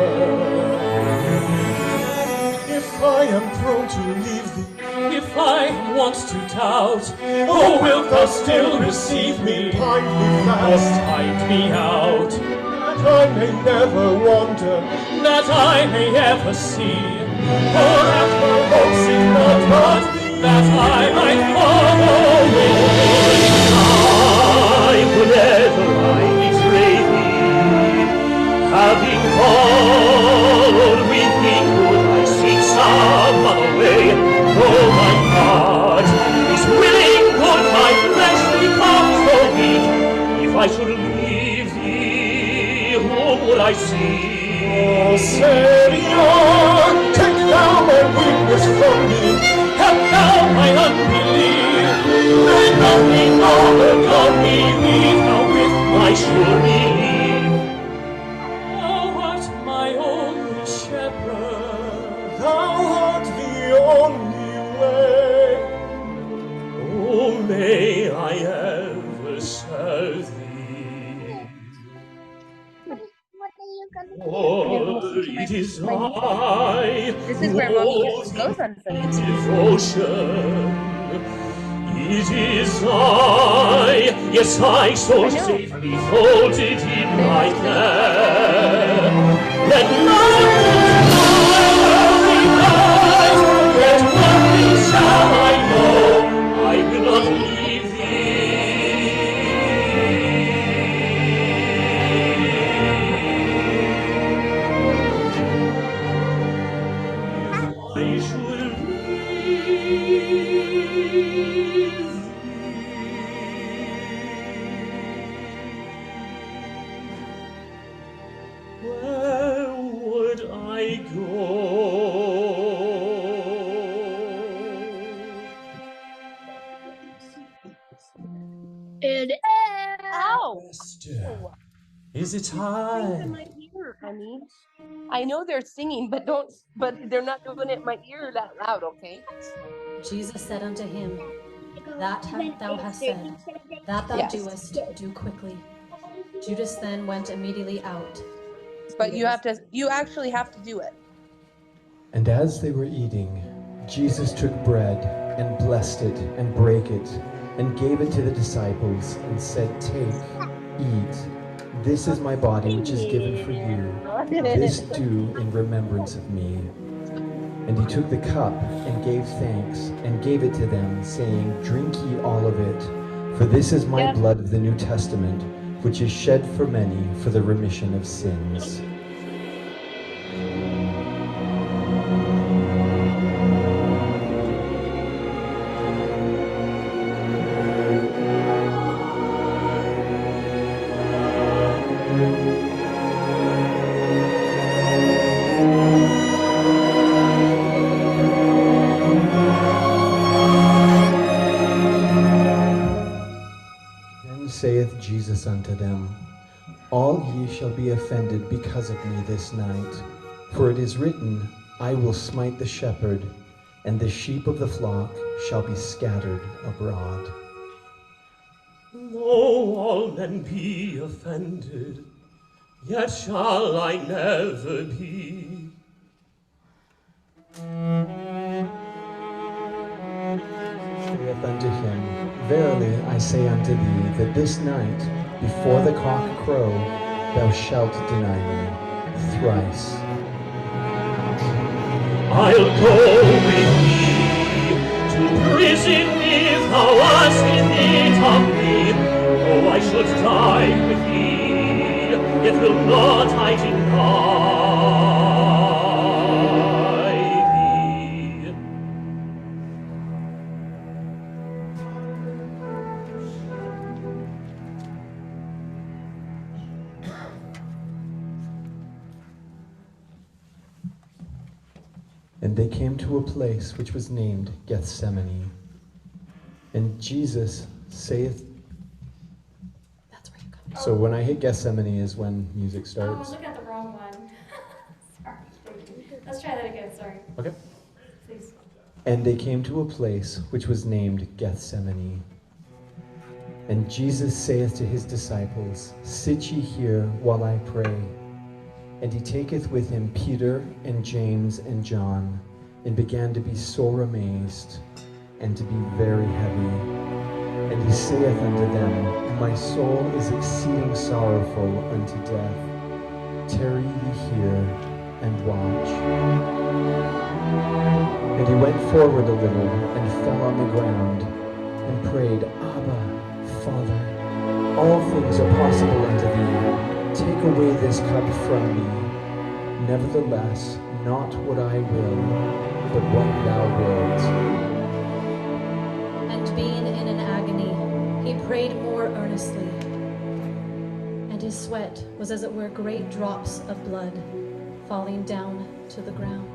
If I am prone to leave thee, if I want to doubt, oh, wilt thou still receive me, hide me fast, or hide me out, that I may never wander, that I may ever see, or that my hopes seek not but, that I might follow thee. Whenever I betray thee, having followed with thee, could I seek some other way? Oh, my heart is willing, could my flesh become so weak? If I should leave thee, whom would I see? Oh, Savior, take thou my weakness from me, help thou my unbelief, let nothing overcome me, leave thou with my sure belief. Thou art my only shepherd, thou art the only way. oh, may I ever serve thee. For it is I This is where Mommy usually goes on Sundays. Devotion. It is I, yes, I so safely folded in my care. Let nothing yet one thing shall I know, I will not leave thee. I should where would I go? It is. Ow! Is it Sing I? in my ear, honey. I know they're singing, but they're not doing it in my ear that loud, okay? Jesus said unto him, That thou hast said, that thou Yes. doest, do quickly. Judas then went immediately out. But you actually have to do it. And as they were eating, Jesus took bread and blessed it and brake it and gave it to the disciples and said, Take, eat. This is my body which is given for you. This do in remembrance of me. And he took the cup and gave thanks and gave it to them, saying, "Drink ye all of it, for this is my blood of the New Testament, which is shed for many for the remission of sins." Saith Jesus unto them, "All ye shall be offended because of me this night. For it is written, I will smite the shepherd, and the sheep of the flock shall be scattered abroad." Though all men be offended, yet shall I never be. Saith unto him, "Verily I say unto thee, that this night, before the cock crow, thou shalt deny me thrice." I'll go with thee to prison if thou hast in need of me. Oh, I should die with thee, yet will not I deny thee. And they came to a place which was named Gethsemane. And Jesus saith... That's where you come. So when I hit Gethsemane is when music Oh, starts. look at the wrong one. Sorry. Let's try that again, sorry. Okay. Please. And they came to a place which was named Gethsemane. And Jesus saith to his disciples, "Sit ye here while I pray." And he taketh with him Peter and James and John, and began to be sore amazed, and to be very heavy. And he saith unto them, "My soul is exceeding sorrowful unto death. Tarry ye here, and watch." And he went forward a little, and fell on the ground, and prayed, "Abba, Father, all things are possible unto thee. Take away this cup from me. Nevertheless, not what I will, but what thou wilt." And being in an agony, he prayed more earnestly. And his sweat was as it were great drops of blood falling down to the ground.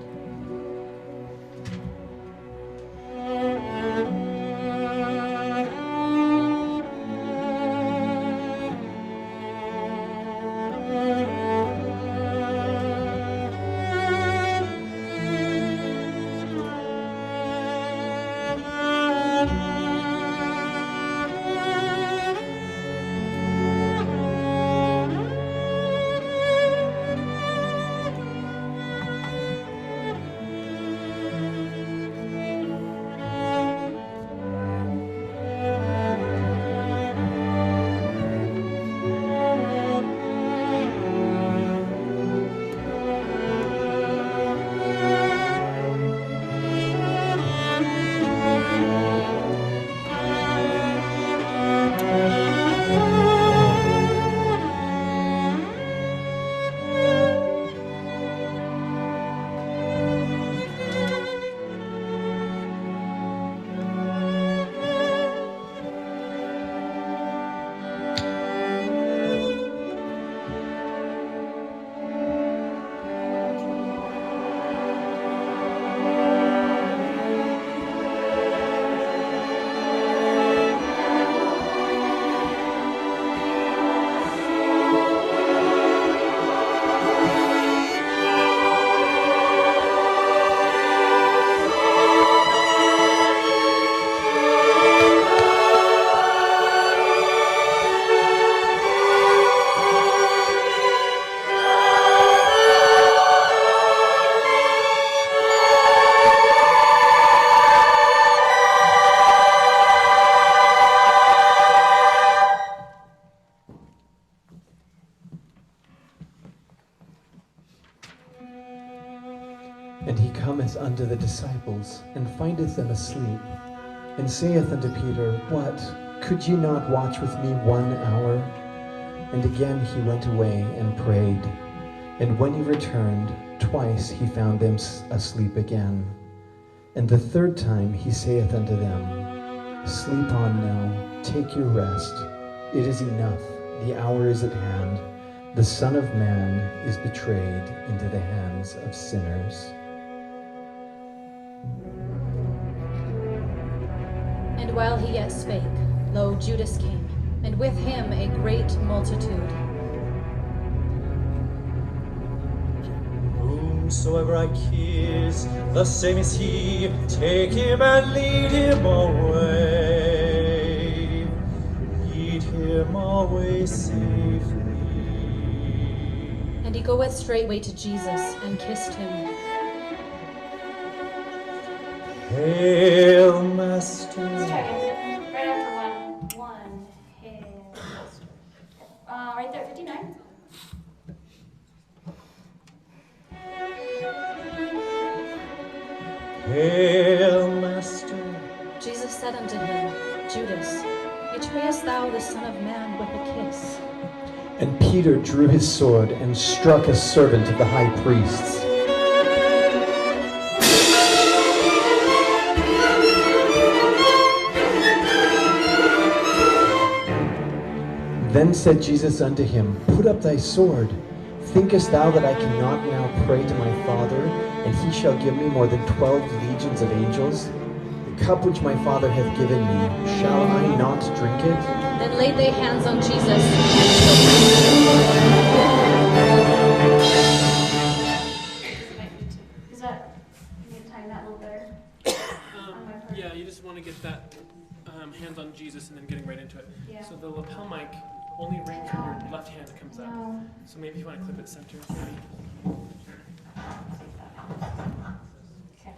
And he cometh unto the disciples, and findeth them asleep, and saith unto Peter, What? Could ye not watch with me 1 hour? And again he went away and prayed. And when he returned, twice he found them asleep again. And the third time he saith unto them, Sleep on now, take your rest. It is enough, the hour is at hand. The Son of Man is betrayed into the hands of sinners. And while he yet spake, lo, Judas came, and with him a great multitude. Whomsoever I kiss, the same is he. Take him and lead him away. Lead him away safely. And he goeth straightway to Jesus, and kissed him. Hail, Master. Let's try again. Right after one. Hail, Master. Right there, 59. Hail, Master. Jesus said unto him, Judas, betrayest thou the Son of Man with a kiss? And Peter drew his sword and struck a servant of the high priests. Then said Jesus unto him, Put up thy sword. Thinkest thou that I cannot now pray to my Father, and he shall give me more than 12 legions of angels? The cup which my Father hath given me, shall I not drink it? Then laid they hands on Jesus. Is that, you need to time that a little better? Yeah, you just want to get that hands on Jesus and then getting right into it. Yeah. So the lapel mic only rings when your left hand comes up. No. So maybe you want to clip it center. Maybe. Okay.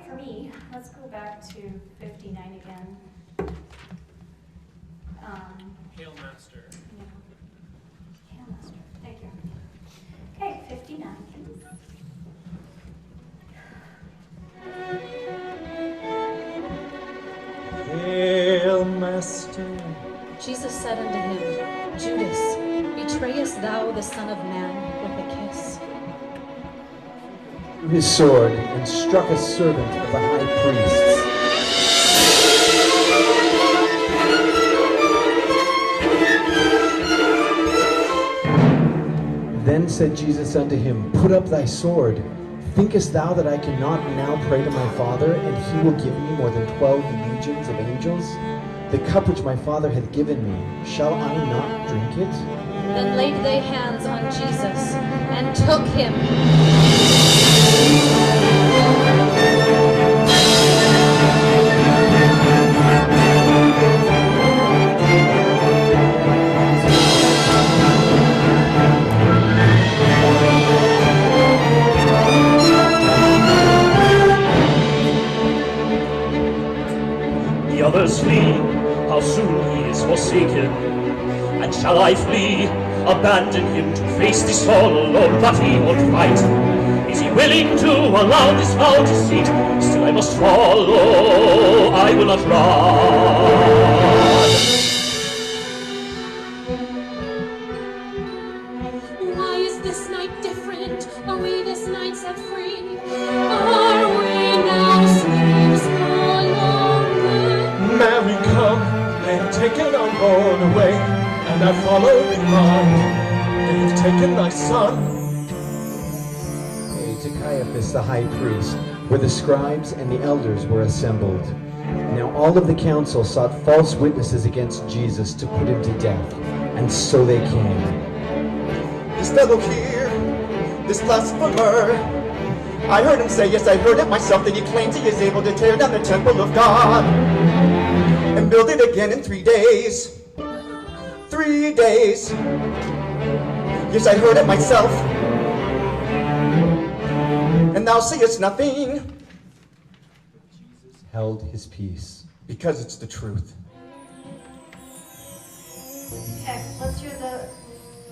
For me, let's go back to 59 again. Hail Master. Yeah. Hail Master. Thank you. Okay, 59, please. Hail, Master. Jesus said unto him, Judas, betrayest thou the Son of Man with a kiss? Drew his sword and struck a servant of the high priests. Then said Jesus unto him, Put up thy sword. Thinkest thou that I cannot now pray to my Father, and he will give me more than 12 legions of angels? The cup which my Father hath given me, shall I not drink it? Then laid they hands on Jesus, and took him. The others flee, how soon he is forsaken. And shall I flee, abandon him to face this all alone, but he won't fight. Is he willing to allow this foul deceit? Still I must follow, I will not run. Why is this night different? Are we this night set free? Are we now slaves no longer? Mary, come, they have taken our Lord away, and I follow behind. They have taken thy son. To Caiaphas the high priest, where the scribes and the elders were assembled. Now all of the council sought false witnesses against Jesus to put him to death, and so they came. This fellow here, this blasphemer, I heard him say, yes, I heard it myself, that he claims he is able to tear down the temple of God and build it again in 3 days. 3 days. Yes, I heard it myself. And thou seest nothing. Jesus held his peace. Because it's the truth. Okay, let's hear the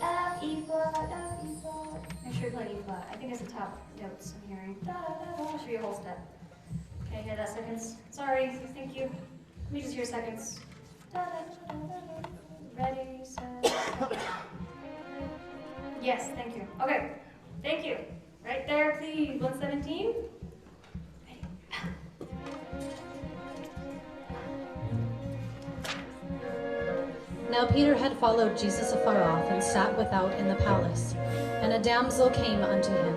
F, E flat, F, E flat. Make sure sure how you flat. I think it's the top notes I'm hearing. Da, da, da, da. Should be a whole step. Okay, hear that seconds. Sorry, thank you. Let me just hear seconds. Da, da, da, da, da. Ready, set, go. Yes, thank you. Okay, thank you. Right there, please. 117. Now Peter had followed Jesus afar off, and sat without in the palace. And a damsel came unto him.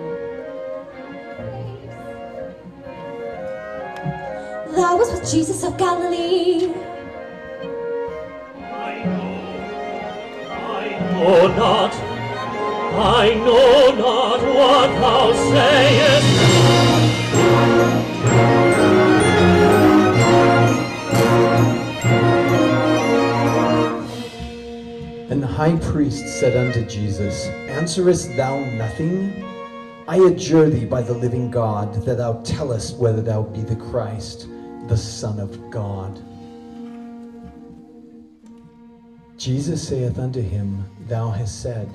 Thou was with Jesus of Galilee. I know not what thou sayest. And the high priest said unto Jesus, Answerest thou nothing? I adjure thee by the living God, that thou tellest whether thou be the Christ, the Son of God. Jesus saith unto him, Thou hast said.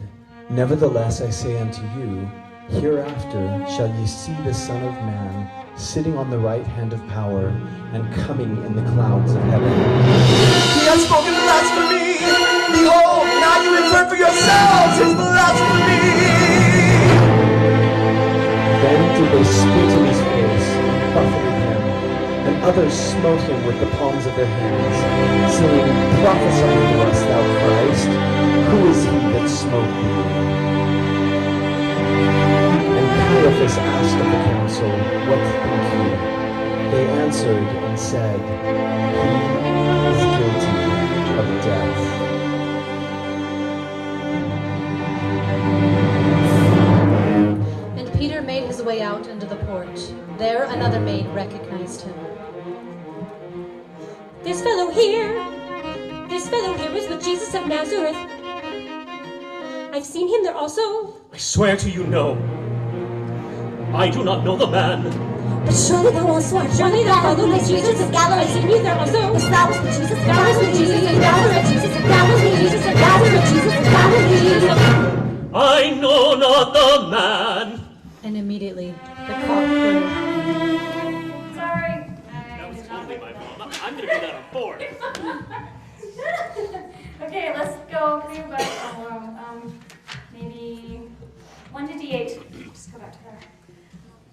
Nevertheless I say unto you, hereafter shall ye see the Son of Man sitting on the right hand of power, and coming in the clouds of heaven. He has spoken blasphemy! Behold, now you have heard for yourselves his blasphemy! Then did they spit in his face, and buffeted him, and others smote him with the palms of their hands, saying, Prophesy unto us, thou Christ, who is he that smote thee? And Caiaphas asked of the council, What think ye? They answered and said, He is guilty of death. And Peter made his way out into the porch. There another maid recognized him. This fellow here was with Jesus of Nazareth. I've seen him there also. I swear to you, no. I do not know the man. But surely thou also art surely thou art with Jesus of Galilee. I've seen you there also. Thou was with Jesus of Nazareth. Jesus of Nazareth. Jesus of Nazareth. Jesus of Nazareth. Jesus of Galilee. I know not the man. And immediately the cock crew. Sorry. That was totally my fault. I'm gonna give that a 4. Okay, let's go through by maybe 1 to D8. Just go back to there.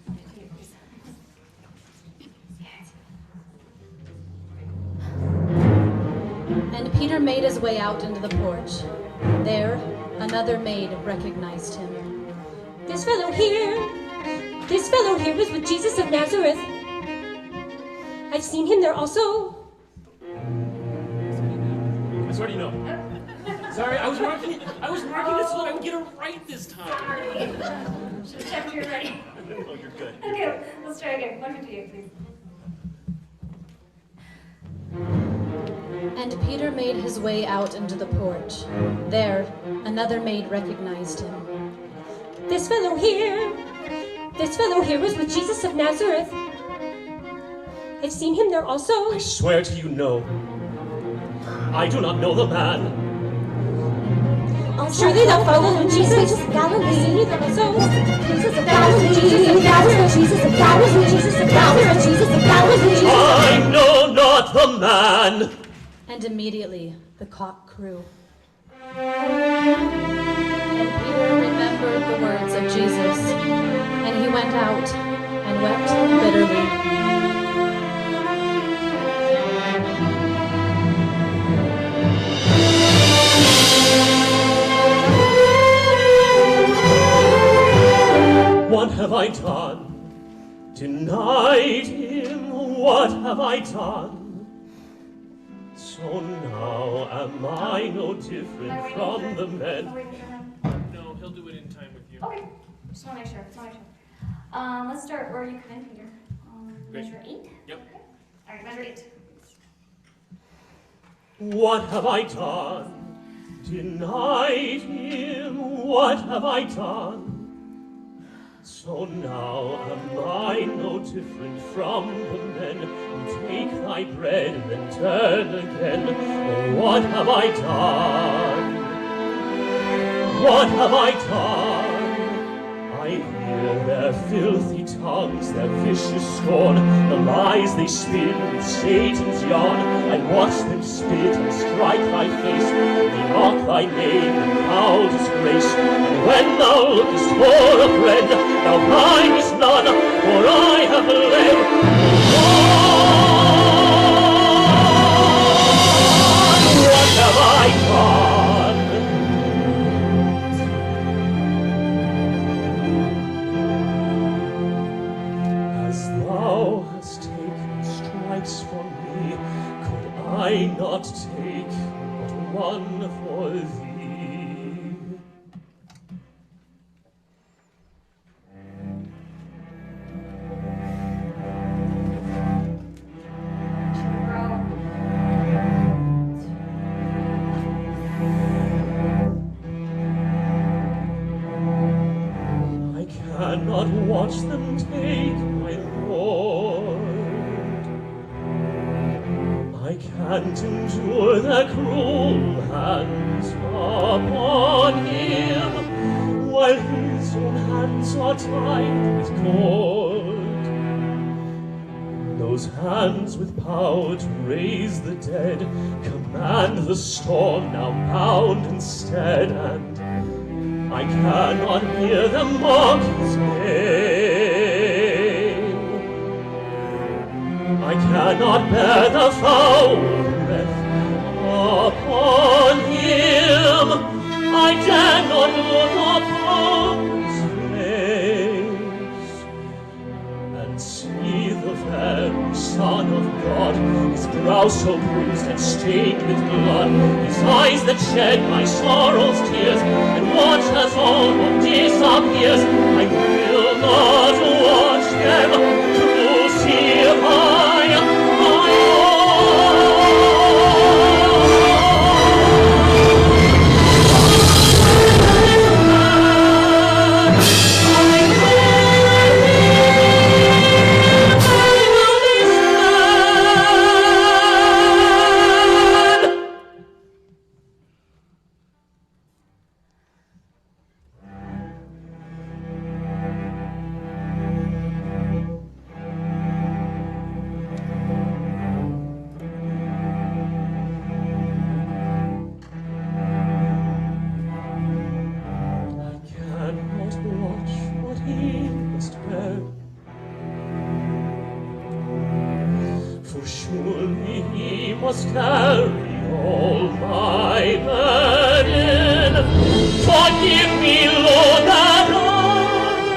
1 to D8, please. And Peter made his way out into the porch. There another maid recognized him. This fellow here was with Jesus of Nazareth. I've seen him there also. I swear to you know. Sorry, I was marking it so that I would get it right this time. Should check if you're ready. Oh, you're good. Okay, let's try again. 1 to D8, please. And Peter made his way out into the porch. There another maid recognized him. This fellow here was with Jesus of Nazareth. I've seen him there also. I swear to you, no. I do not know the man. Surely thou followed with Jesus of Galilee. I've seen you there also. Jesus of Galilee. Jesus of Nazareth. Jesus of Galilee. Jesus of Nazareth. Jesus of Galilee. I know not the man. And immediately the cock crew. And Peter remembered the words of Jesus, and he went out and wept bitterly. What have I done? Denied him? What have I done? So now am I no different from the men. No, he'll do it in time with you. Okay, just want to make sure. Let's start where you come in, Peter. Measure 8? Yep. All right, measure 8. What have I done? Denied him? What have I done? So now am I no different from the men who take thy bread and then turn again. Oh, what have I done? What have I done? Hear their filthy tongues, their vicious scorn, the lies they spin with Satan's yarn. I watch them spit and strike thy face, they mock thy name and foul disgrace. And when thou lookest for a friend, thou findest none, for I have led what have I done? As thou hast taken stripes for me, could I not take but one for thee? I cannot watch them take my Lord. I can't endure their cruel hands upon him, while his own hands are tied with cord. Those hands with power to raise the dead command the storm now bound instead, and I cannot hear them mock his name. I cannot bear the foul breath upon him. I dare not look upon his face and see the very Son of God, his brow so bruised and stained with blood, his eyes that shed my sorrow's tears, and watch as all hope disappears. I will not watch them crucify my must carry all my burden. Forgive me, Lord, that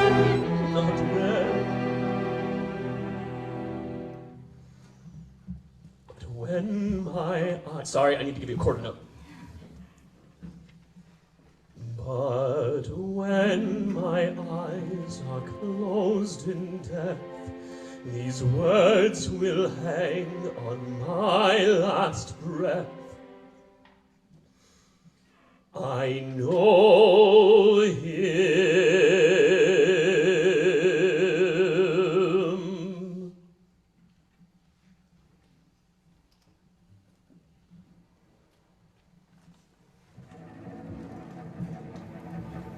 I'm not ready. But when my eyes... Sorry, I need to give you a quarter note. But when my eyes are closed in death, these words will hang on my last breath. I know him.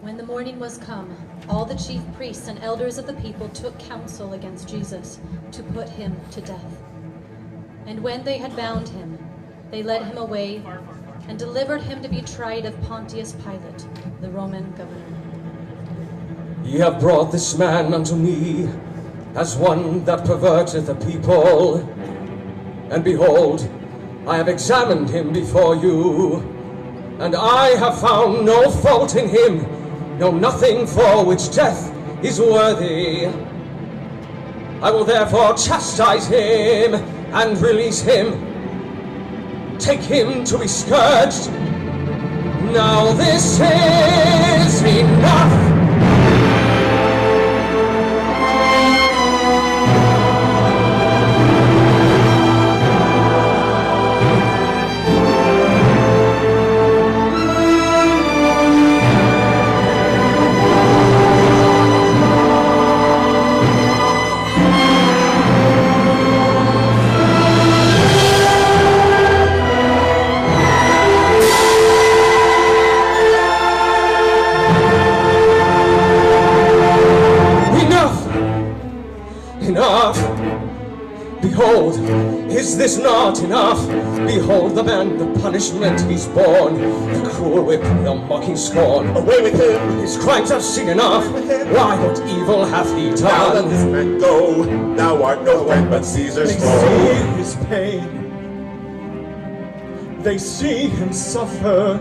When the morning was come, all the chief priests and elders of the people took counsel against Jesus to put him to death. And when they had bound him, they led him away and delivered him to be tried of Pontius Pilate, the Roman governor. Ye have brought this man unto me as one that perverteth the people. And behold, I have examined him before you, and I have found no fault in him, no nothing for which death is worthy. I will therefore chastise him and release him. Take him to be scourged. Now this is enough. behold, is this not enough? Behold the man, the punishment he's borne, the cruel whip, the mocking scorn. Away with him! His crimes I've seen enough. Why, what evil hath he done? Now let this man go. Thou art no friend but Caesar's They foe. see his pain. They see him suffer.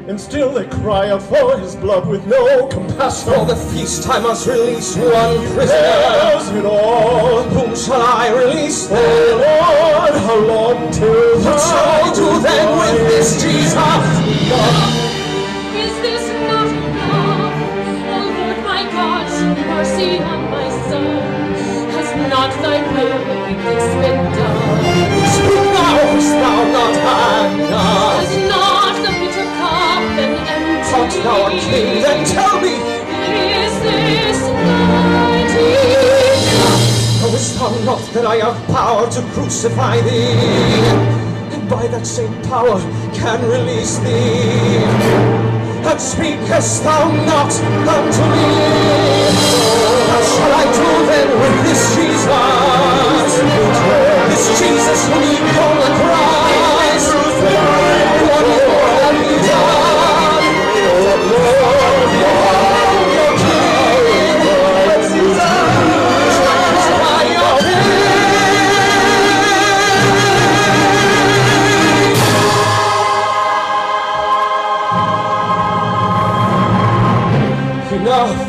And still they cry out for his blood with no compassion. For the feast I must release one prisoner. There's it all. Whom shall I release then? Oh Lord, how long till What shall I do then with this Jesus? Is this not enough? Oh Lord my God, show mercy on my son. Has not thy will with this been done? Speak thou, hast thou not had enough? Has not the bitter cup been empty? Art thou a king? Then tell me, is this not enough? knowest thou not that I have power to crucify thee, and by that same power can release thee? And speakest thou not unto me? What shall I do then with this Jesus? This Jesus whom ye call the Christ? What more have ye done? Your King, by your enough.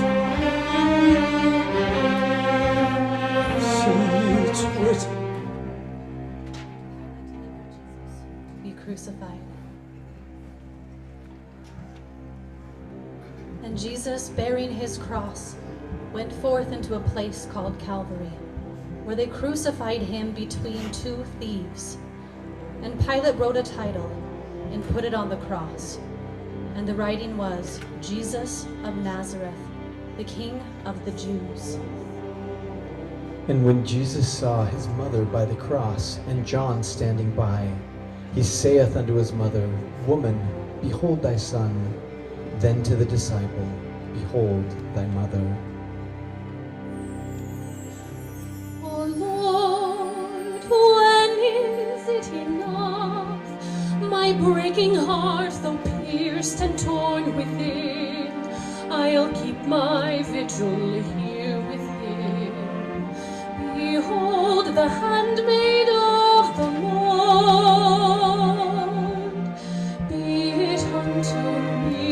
See to it. Be crucified. And Jesus, bearing his cross, went forth into a place called Calvary, where they crucified him between two thieves. And Pilate wrote a title and put it on the cross. And the writing was, Jesus of Nazareth, the King of the Jews. And when Jesus saw his mother by the cross, and John standing by, he saith unto his mother, Woman, behold thy son. Then to the disciple, Behold thy mother. Oh Lord, when is it enough? My breaking heart, though pierced and torn within, I'll keep my vigil here with him. Behold the handmaid of the Lord, be it unto me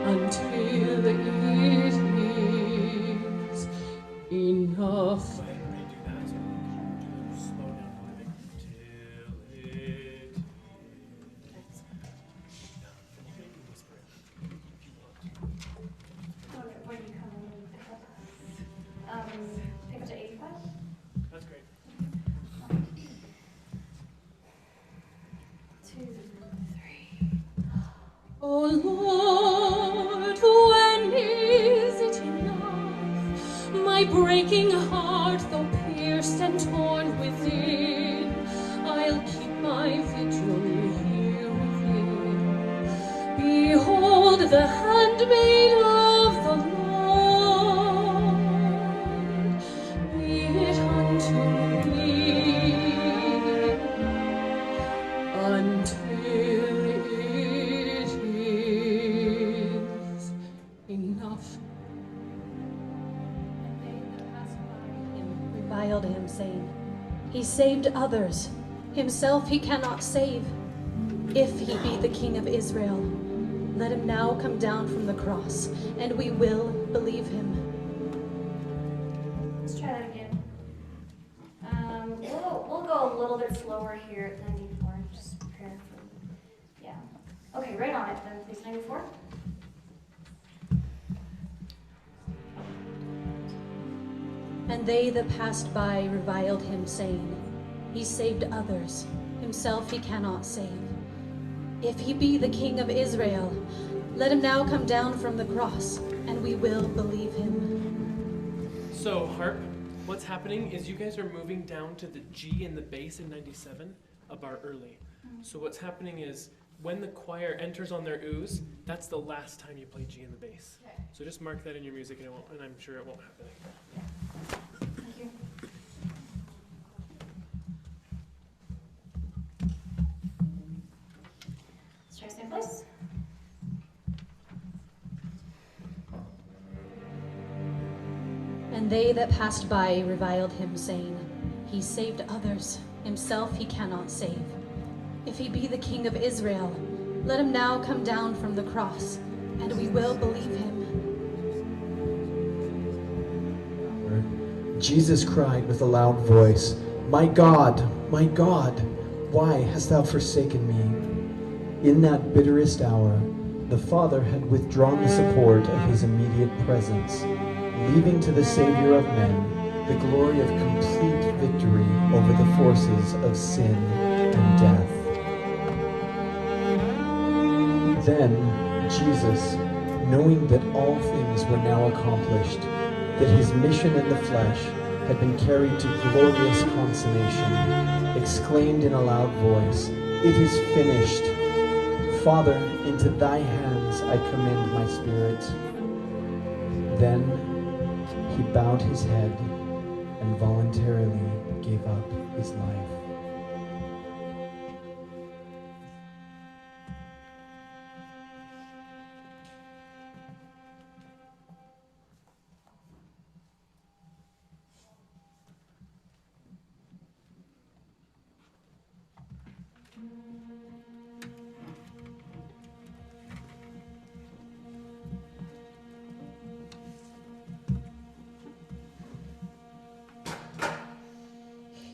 until it is enough. When you come in and pick up, pick up to 85? That's great. 2, 3. Oh Lord, when is it enough? My breaking heart, though pierced and torn within, I'll keep my vigil here within. Behold the handmaid of the Lord, be it unto me until it is enough. And they that passed by him reviled him, saying, He saved others, himself he cannot save. If he be the King of Israel, let him now come down from the cross, and we will believe him. Let's try that again. We'll go a little bit slower here at 94. Just prepare for, yeah. Okay, right on it then, please, 94. And they that passed by reviled him, saying, He saved others, himself he cannot save. If he be the King of Israel, let him now come down from the cross, and we will believe him. So, Harp, what's happening is you guys are moving down to the G and the bass in 97 a bar early. So what's happening is when the choir enters on their ooze, that's the last time you play G in the bass. Okay. So just mark that in your music, and I'm sure it won't happen again. Thank you. Let's try same place. And they that passed by reviled him, saying, He saved others, himself he cannot save. If he be the King of Israel, let him now come down from the cross, and we will believe him. Jesus cried with a loud voice, my God, why hast thou forsaken me? In that bitterest hour, the Father had withdrawn the support of his immediate presence, leaving to the Savior of men the glory of complete victory over the forces of sin and death. Then Jesus, knowing that all things were now accomplished, that his mission in the flesh had been carried to glorious consummation, exclaimed in a loud voice, It is finished. Father, into thy hands I commend my spirit. Then he bowed his head and voluntarily gave up his life.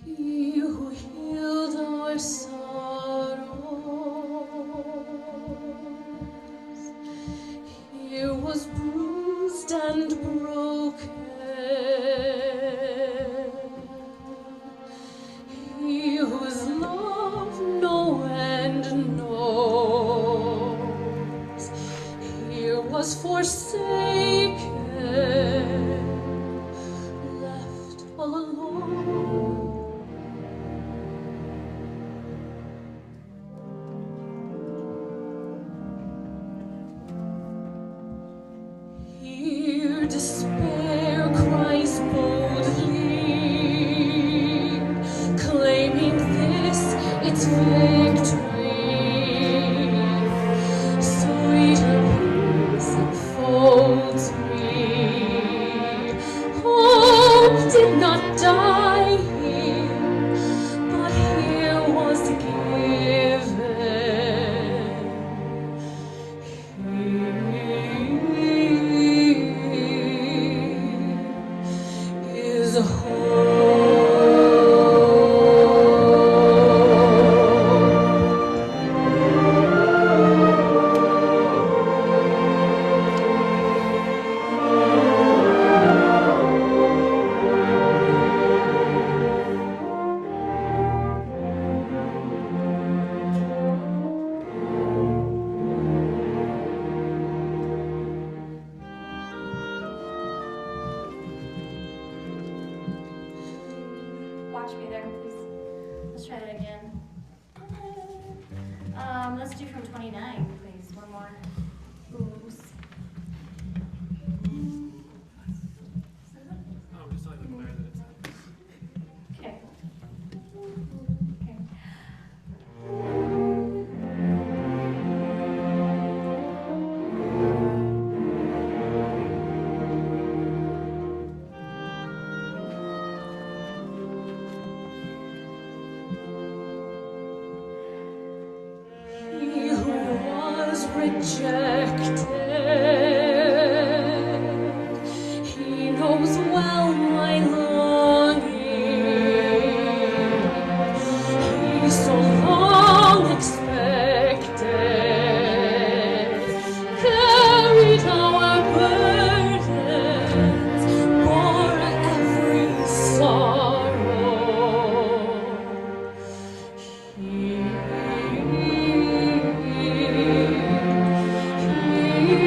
He who healed our sorrows, he was bruised and broken. He whose love no end knows, he was forsaken, left all alone. Here despair cries boldly, claiming this its victory. Sweeter peace enfolds me. Hope did not die here, but here was given. Is Watch me there, please. Let's try that again. Let's do from 29, please. One more. Oops. Oh, just like the choir that it's at. Okay. Okay. he who was rejected? He knows well my longing. He so long expected, carried our burdens, bore every sorrow. He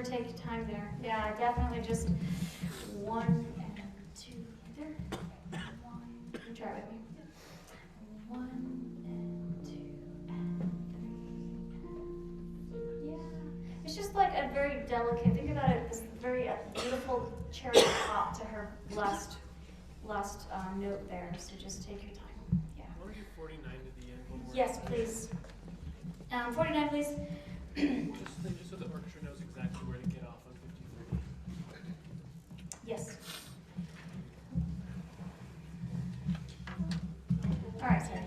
take time there. Yeah, definitely just 1 and 2 there. 1, you try with me. 1 and 2 and 3. Yeah. It's just like a very delicate, think about it, this very beautiful cherry pop to her last note there. So just take your time. Yeah. I want to do 49 to the end. Yes, please. 49, please. Just so the orchestra knows exactly where to get off on 53. Yes. All right, sorry.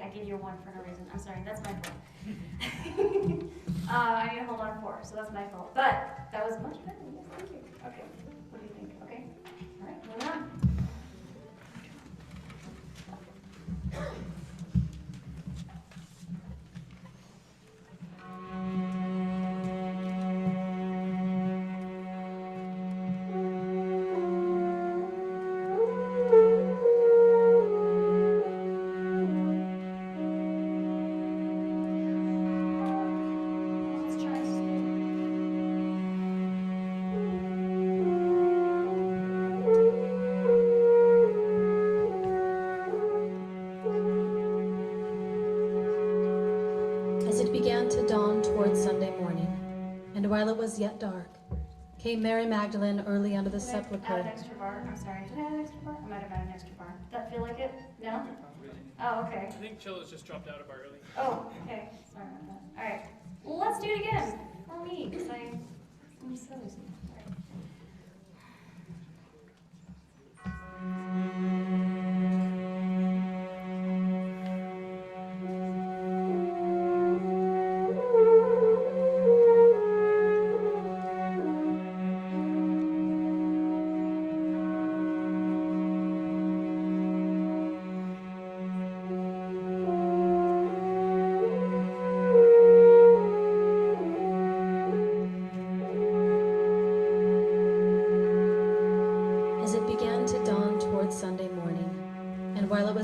I gave you a 1 for no reason. I'm sorry, that's my fault. I need to hold on 4, so that's my fault. But that was much better. Yes, thank you. Okay. What do you think? Okay. All right, moving on. To dawn towards Sunday morning, and while it was yet dark, came Mary Magdalene early unto the sepulchre. Add an extra bar. I'm sorry. Did I add an extra bar? I might have added an extra bar. Did that feel like it? No? Oh, okay. I think Chilla's just dropped out of our early. Oh, okay. Sorry about that. All right. Well, let's do it again for me, because I'm so easy. All right.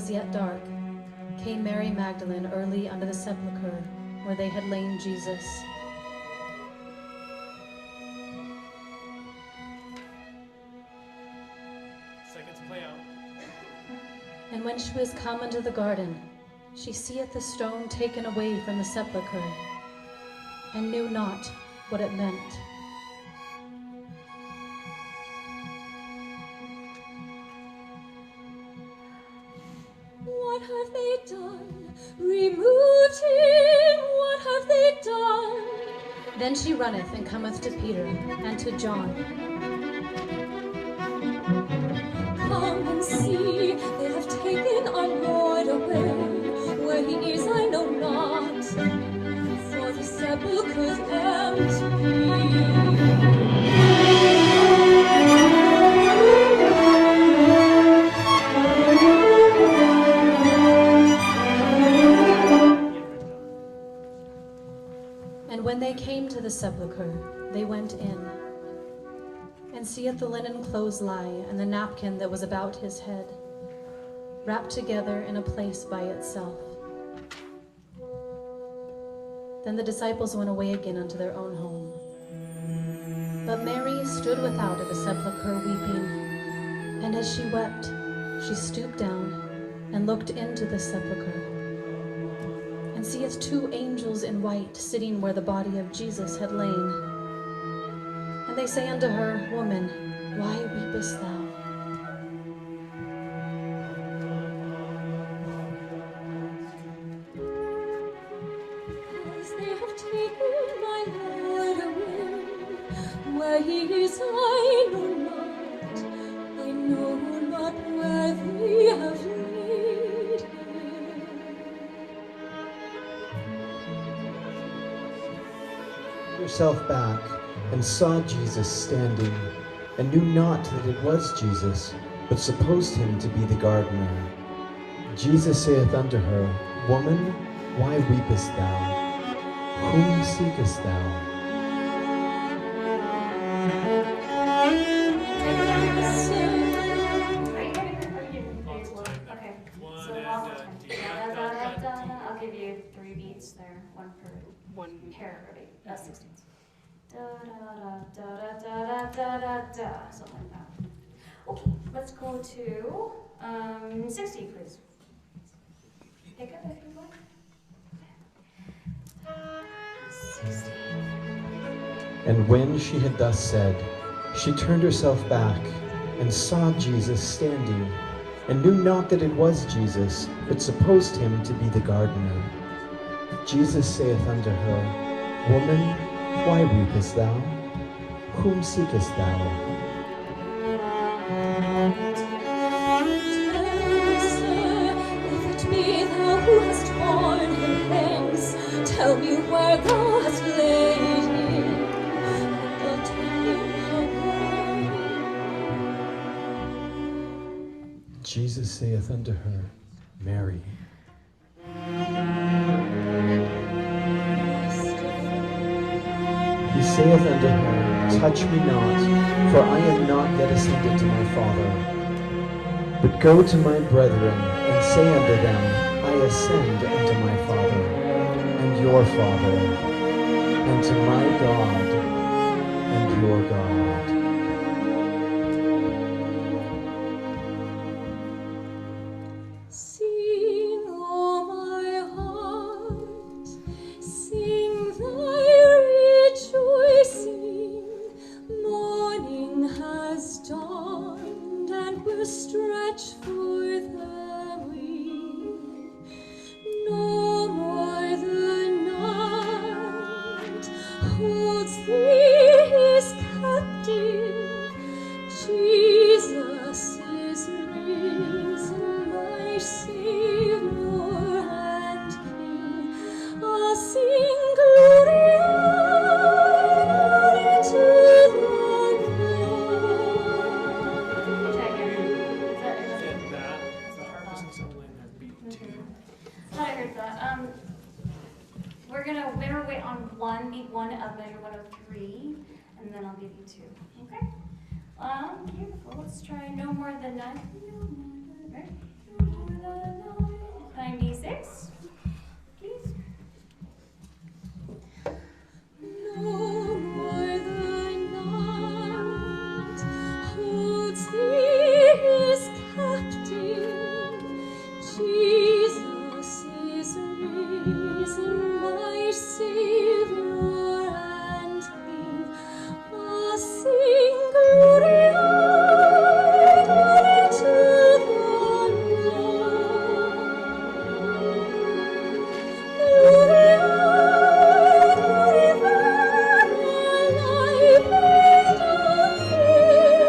Yet dark, came Mary Magdalene early unto the sepulchre, where they had laid Jesus. Seconds play out. And when she was come into the garden, she seeth the stone taken away from the sepulchre, and knew not what it meant. What have they done? Removed him, what have they done? Then she runneth and cometh to Peter and to John. Come and see, they have taken our Lord away. Where he is I know not, for the sepulchre's empty. When they came to the sepulchre, they went in, and seeth the linen clothes lie, and the napkin that was about his head, wrapped together in a place by itself. Then the disciples went away again unto their own home. But Mary stood without at the sepulchre weeping, and as she wept, she stooped down and looked into the sepulchre, and seeth 2 angels in white sitting where the body of Jesus had lain. And they say unto her, Woman, why weepest thou? Because they have taken my Lord away. Where he is I know not herself back and saw Jesus standing, and knew not that it was Jesus, but supposed him to be the gardener. Jesus saith unto her, Woman, why weepest thou? Whom seekest thou? Okay. So lots of time. I'll give you 3 beats there, one per pair, ready? 16s. Da da da da da da da da, something like that. Okay, let's go to 60, please. Pick up if you like. 60. And when she had thus said, she turned herself back, and saw Jesus standing, and knew not that it was Jesus, but supposed him to be the gardener. Jesus saith unto her, Woman, why weepest thou? Whom seekest thou? If it be thou who hast borne him hence, tell me where thou hast laid him, and I'll take him away. Jesus saith unto her, Mary. He saith unto her, Touch me not, for I am not yet ascended to my Father. But go to my brethren, and say unto them, I ascend unto my Father, and your Father, and to my God, and your God. Sing, O my heart, sing thy rejoicing. Morning has dawned, and will stretch forth the week. No more the night holds thee his captive. Jesus is risen, my Savior and King. I'll sing glory, glory to the Lord. Get that. The harp isn't something in there. Beat 2. I heard that. We're gonna wait on one, beat 1 of measure 103, and then I'll give you 2. Okay? Beautiful. Let's try no more than 9. 96. Please. No more the night holds thee his captive. Jesus is risen, my Savior and King. I'll sing glory, glory to the Lord. Glory, glory, forever life doth give.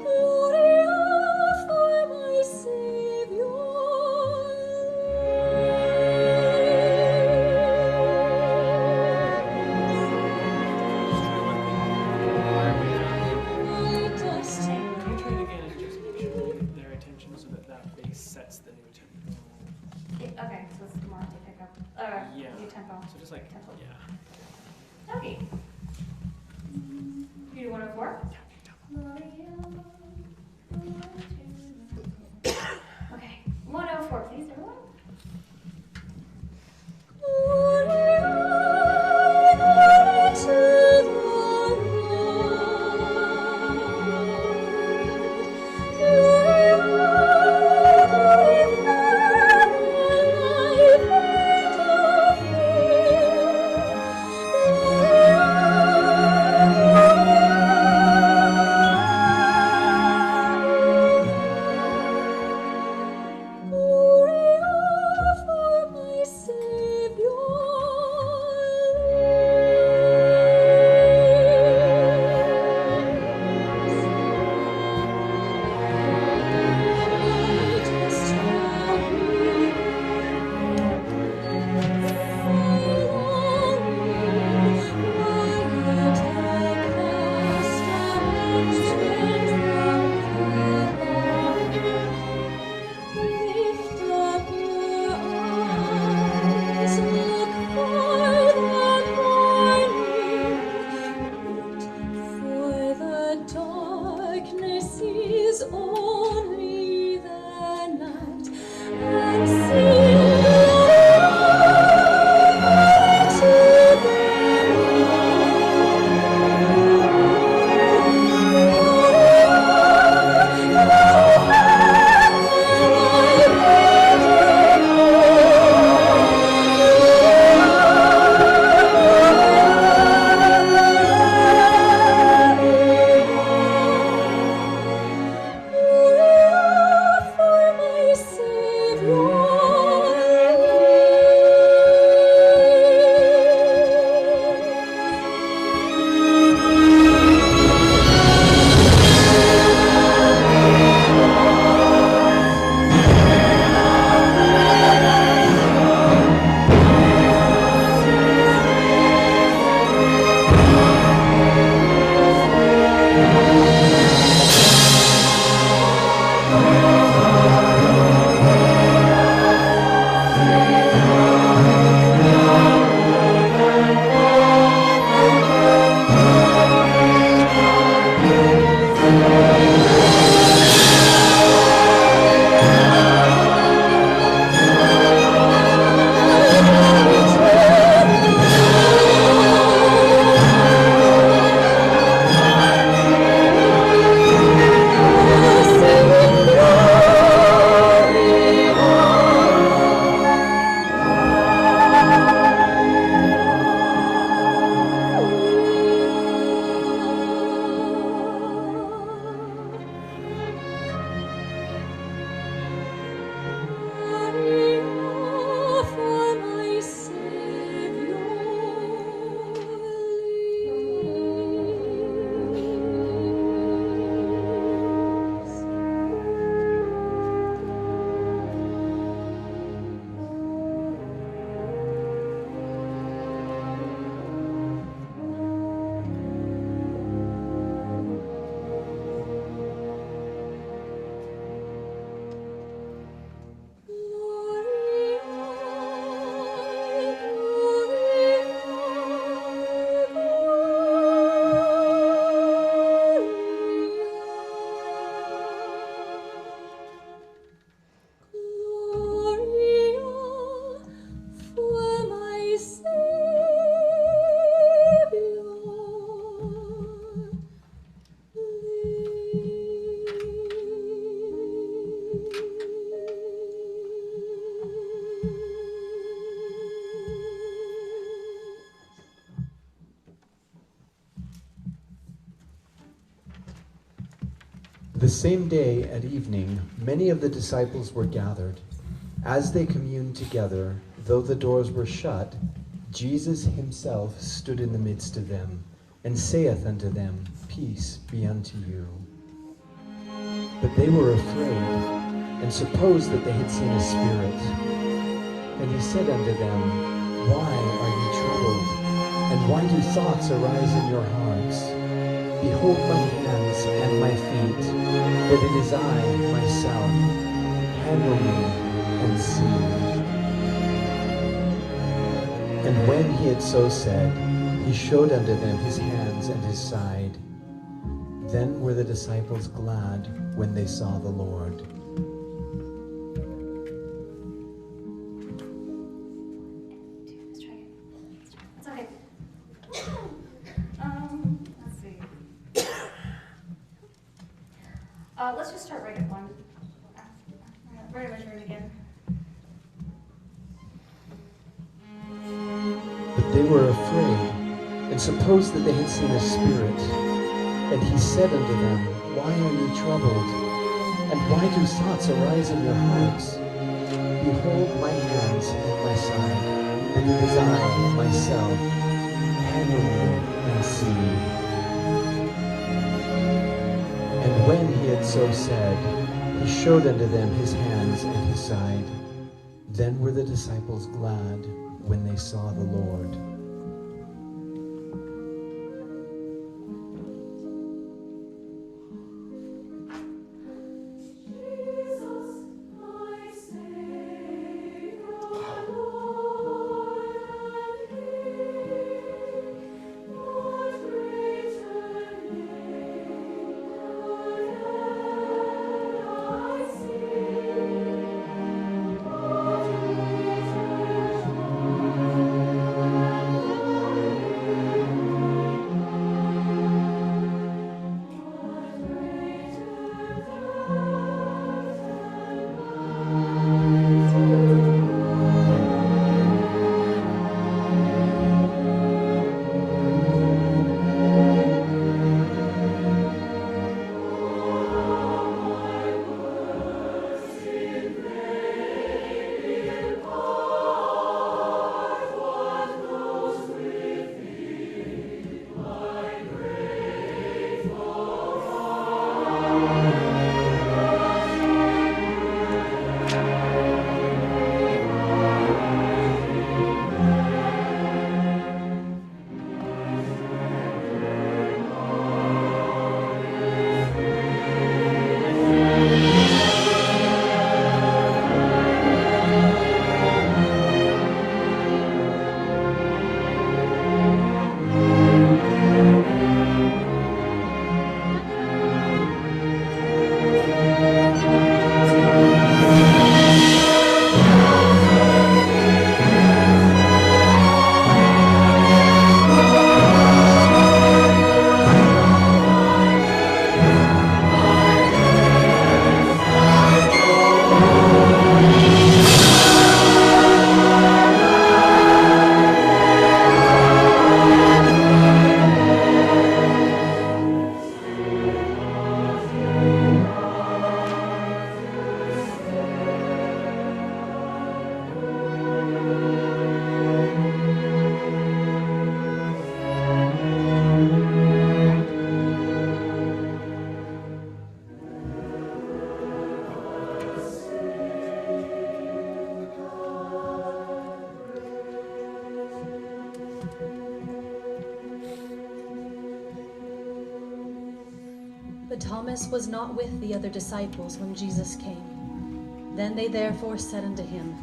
Glory, glory for my Savior. Can we try it again and just make sure we get their attention so that that bass sets the new tempo? Okay, so it's more to pick up. Yeah. New tempo. So just like, Tempo. yeah. Okay. You do 104? Okay. 104, please, everyone. Glory, glory to the Lord. Glory, glory forever life doth give. Glory, same day at evening, many of the disciples were gathered. As they communed together, though the doors were shut, Jesus himself stood in the midst of them, and saith unto them, Peace be unto you. But they were afraid, and supposed that they had seen a spirit. And he said unto them, Why are ye troubled? And why do thoughts arise in your hearts? Behold my hands and my feet, that it is I myself. Handle me and see. And when he had so said, he showed unto them his hands and his side. Then were the disciples glad when they saw the Lord. It's okay. Let's see. Let's just start right at one. Right at measuring again. But they were afraid, and supposed that they had seen a spirit. And he said unto them, Why are ye troubled? And why do thoughts arise in your hearts? Behold my hands and my side, and it is I myself. Handle me and see. And when he had so said, he showed unto them his hands and his side. Then were the disciples glad when they saw the Lord. But Thomas was not with the other disciples when Jesus came. Then they therefore said unto him,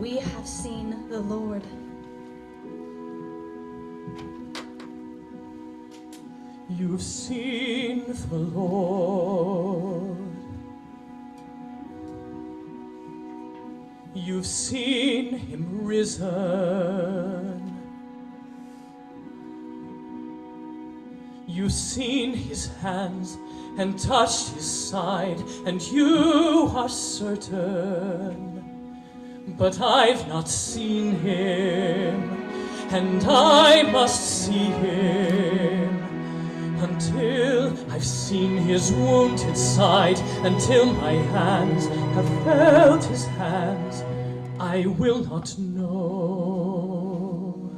We have seen the Lord. You've seen the Lord. You've seen him risen. You've seen his hands and touched his side, and you are certain. But I've not seen him, and I must see him. until I've seen his wounded side, until my hands have felt his hands, I will not know,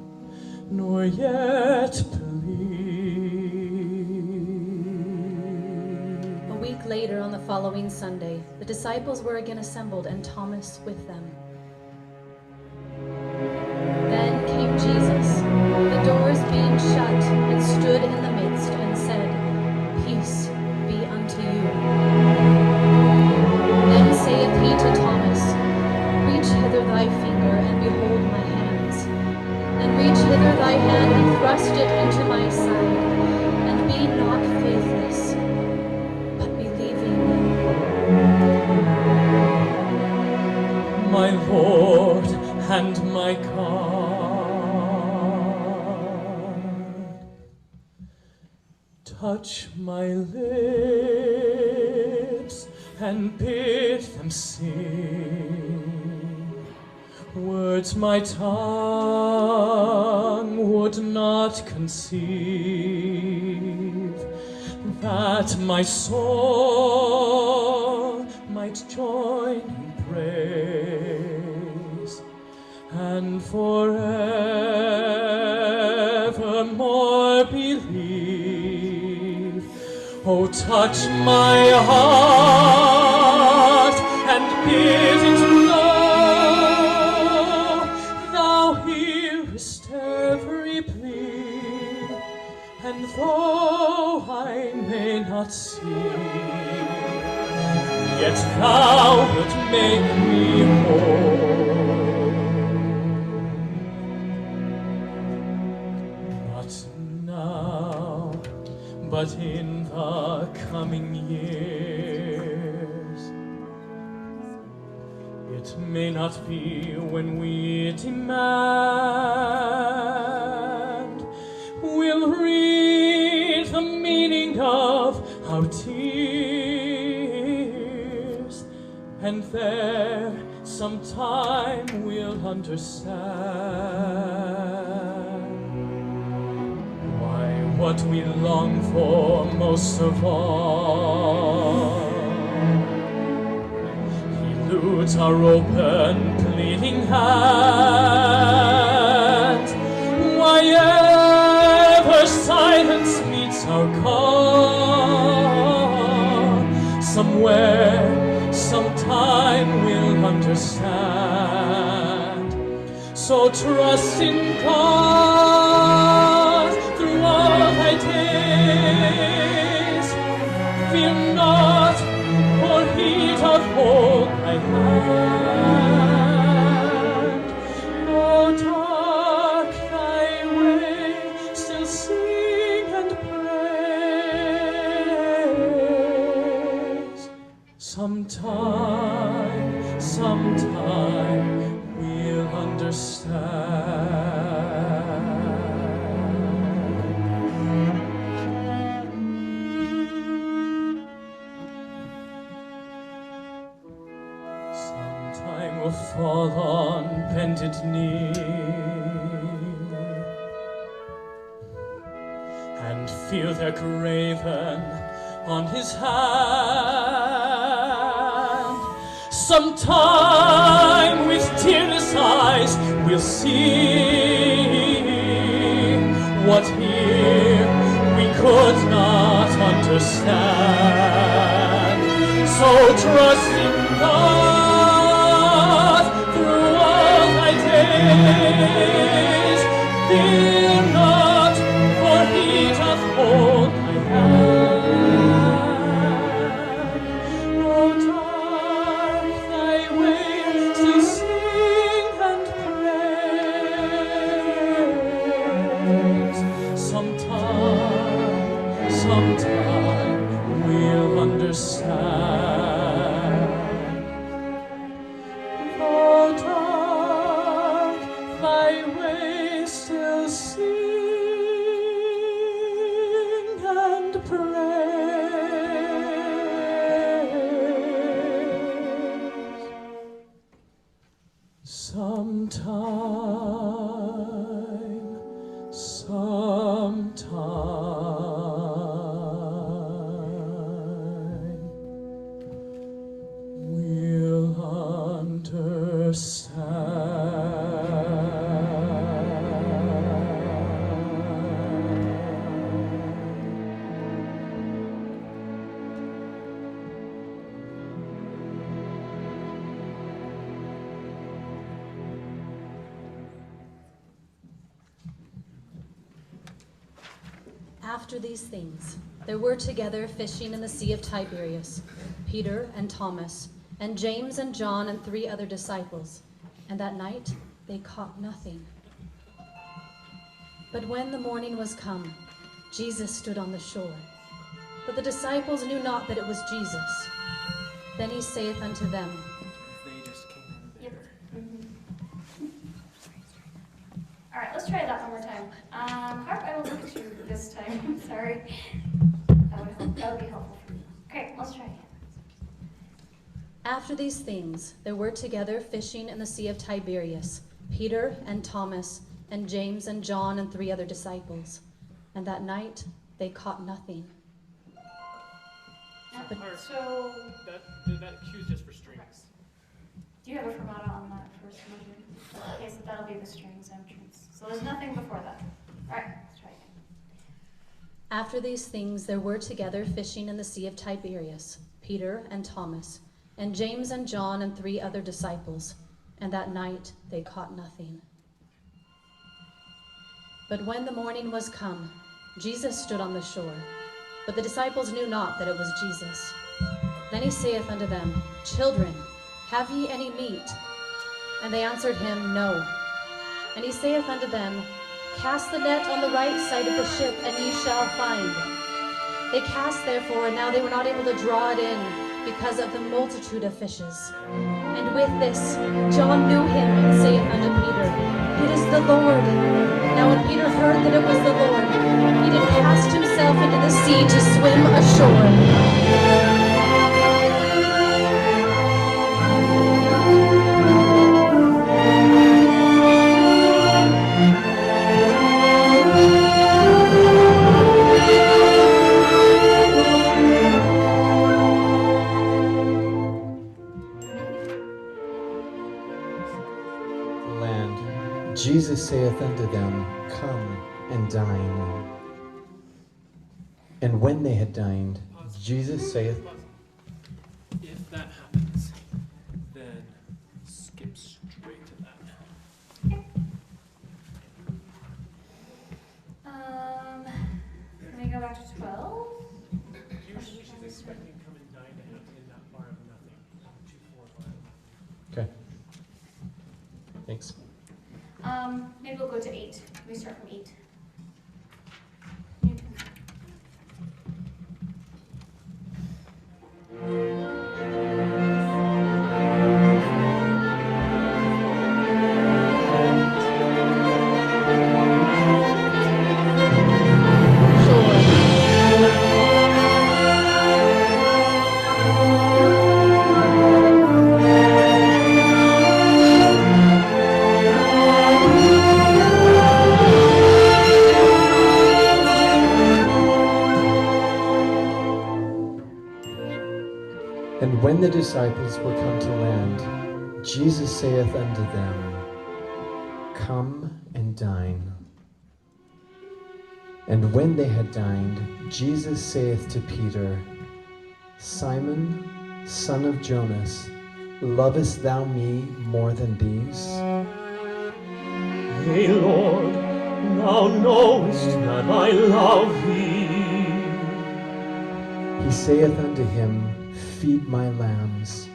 nor yet believe. A week later, on the following Sunday, the disciples were again assembled, and Thomas with them. Then came Jesus, the doors being shut, and stood in the midst, and said, Peace be unto you. Then saith he to Thomas, Reach hither thy finger, and behold my hands. And reach hither thy hand, and thrust it into my side. And be not faithless, but believing. My Lord and my God, touch my lips and bid them sing words my tongue would not conceive, that my soul might join in praise and forevermore believe. Oh, touch my heart and bid it know thou hearest every plea, and though I may not see, yet thou wilt make me whole. Not now, but in the coming years. It may not be when we demand we'll read the meaning of our tears, and there sometime we'll understand why what we long for most of all eludes our open, pleading hand. Why ever silence meets our call, somewhere, sometime we'll understand. So trust in God through all thy days. Fear not for heat of hold thy hand. Though dark thy way, still sing and praise. Sometime we'll understand. Sometime we'll fall on bended knee and feel their graven on his hand. Sometime with tearless eyes we'll see what here we could not understand. So trust in God through all thy days. Fear not, for he doth hold thy hand. Though dark thy way, still sing and praise. Sometime we'll understand. Though dark thy way, still sing and praise. Sometime After these things, there were together fishing in the Sea of Tiberias, Peter and Thomas, and James and John and 3 other disciples. And that night they caught nothing. But when the morning was come, Jesus stood on the shore. But the disciples knew not that it was Jesus. Then he saith unto them, They just came in there. All right, let's try that one more time. Harp, I will look at you this time. Sorry. That would be helpful for you. Okay, let's try again. After these things, there were together fishing in the Sea of Tiberias, Peter and Thomas, and James and John and 3 other disciples. And that night they caught nothing. So, that cue's just for strings. do you have a fermata on that first measure? Okay, so that'll be the strings entrance. So there's nothing before that. All right, let's try again. After these things, there were together fishing in the Sea of Tiberias, Peter and Thomas, and James and John and 3 other disciples. And that night they caught nothing. But when the morning was come, Jesus stood on the shore. But the disciples knew not that it was Jesus. Then he saith unto them, Children, have ye any meat? And they answered him, No. And he saith unto them, Cast the net on the right side of the ship, and ye shall find. They cast therefore, and now they were not able to draw it in, because of the multitude of fishes. And with this, John knew him, and saith unto Peter, It is the Lord. Now when Peter heard that it was the Lord, he did cast himself into the sea to swim ashore. Land. Jesus saith unto them, Come and dine. And when they had dined, Jesus saith, If that happens, then skip straight to that. Let me go back to 12. Usually she's expecting come and dine to happen in that bar of nothing. 2, 4, 5. Okay. Thanks. Maybe we'll go to 8. Let me start from 8. And when the disciples were come to land, Jesus saith unto them, Come and dine. And when they had dined, Jesus saith to Peter, Simon, son of Jonas, lovest thou me more than these? Yea, Lord, thou knowest that I love thee. He saith unto him, Feed my lambs.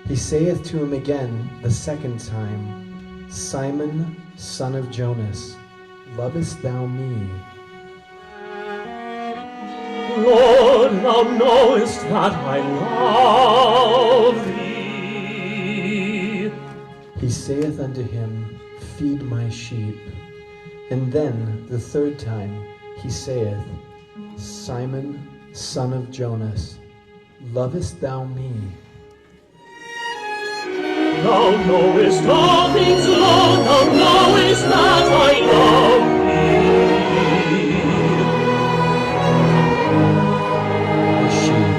He saith to him again the second time, Simon, son of Jonas, lovest thou me? Lord, thou knowest that I love thee. He saith unto him, Feed my sheep. And then the third time he saith, Simon, son of Jonas, lovest thou me? Thou knowest all things, Lord, thou knowest that I love thee. The sheep.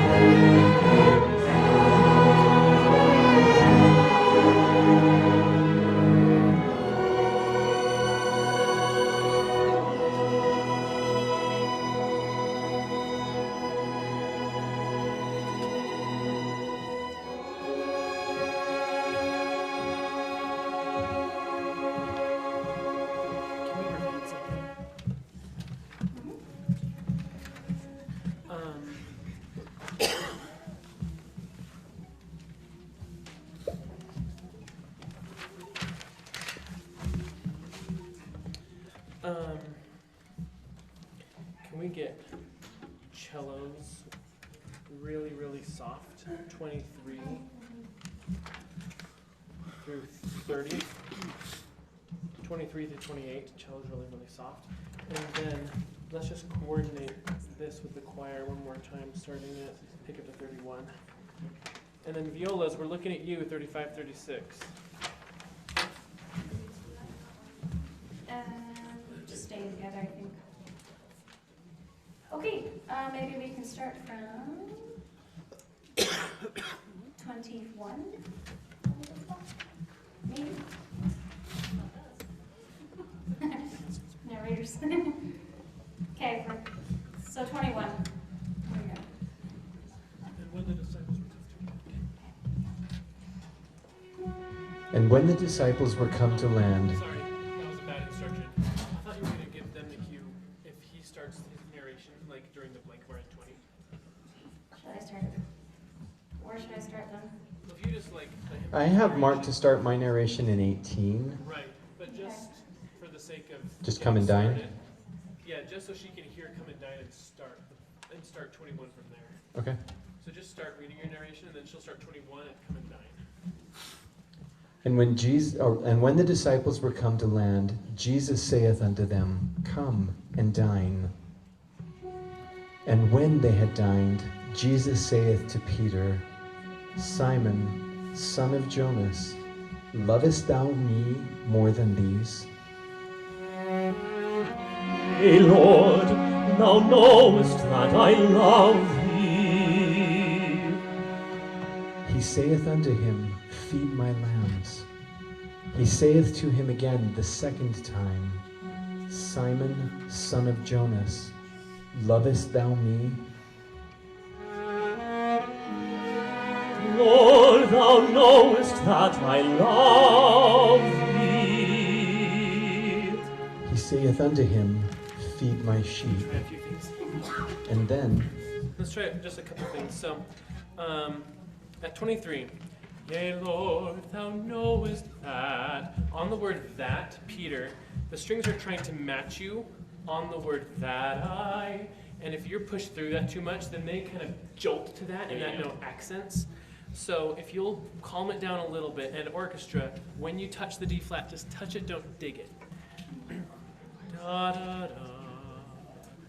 Can we get cellos really, really soft? 23 through 30. 23 through 28, cello's really, really soft. And then let's just coordinate this with the choir one more time, starting at, pick up to 31. And then violas, we're looking at you, 35, 36. Just staying together, I think. Okay, maybe we can start from 21. Maybe. Narrators. Okay, so 21. There we go. And when the disciples were come to land, Sorry, that was a bad instruction. I thought you were going to give them the cue if he starts his narration, like during the blank, we're at 20. Should I start? Where should I start then? If you just like. I have marked to start my narration in 18. Right, but just for the sake of. Just come and dine? It, yeah, just so she can hear come and dine and start 21 from there. Okay. So just start reading your narration and then she'll start 21 and come and dine. And when the disciples were come to land, Jesus saith unto them, Come and dine. And when they had dined, Jesus saith to Peter, Simon, son of Jonas, lovest thou me more than these? Yea, Lord, thou knowest that I love thee. He saith unto him, Feed my lambs. He saith to him again the second time, Simon, son of Jonas, lovest thou me? Lord, thou knowest that I love thee. He saith unto him, Feed my sheep. Try a few things. And then, Let's try just a couple things. So, at 23, Yea, Lord, thou knowest that. On the word that, Peter, the strings are trying to match you on the word that I. And if you're pushed through that too much, then they kind of jolt to that and that note accents. So if you'll calm it down a little bit, and orchestra, when you touch the D flat, just touch it, don't dig it. Da da da,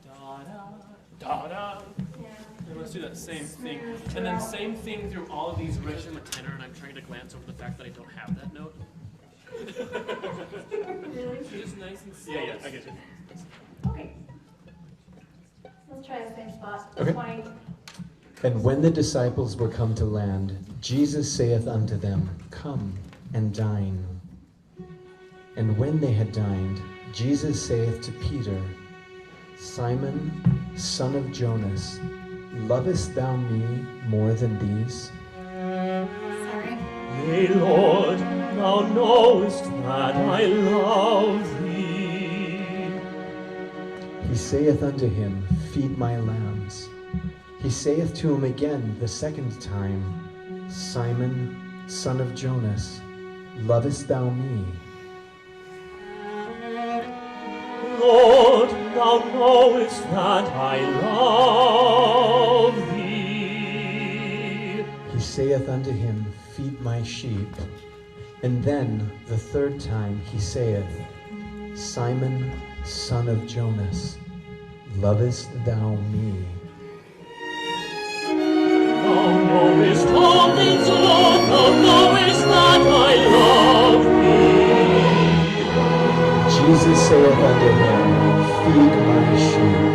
da da, da da. And let's do that same thing. And then same thing through all of these register of tenor, and I'm trying to glance over the fact that I don't have that note. Just nice and slow. Yeah, I get you. Okay. Let's try the same spot. Okay. 20. And when the disciples were come to land, Jesus saith unto them, Come and dine. And when they had dined, Jesus saith to Peter, Simon, son of Jonas, lovest thou me more than these? Sorry. Yea, Lord, thou knowest that I love thee. He saith unto him, Feed my lambs. He saith to him again the second time, Simon, son of Jonas, lovest thou me? Lord, thou knowest that I love thee. He saith unto him, Feed my sheep. And then the third time he saith, Simon, son of Jonas, lovest thou me? Thou knowest all things, Lord, thou knowest that I love thee. Jesus saith unto him, Feed my sheep.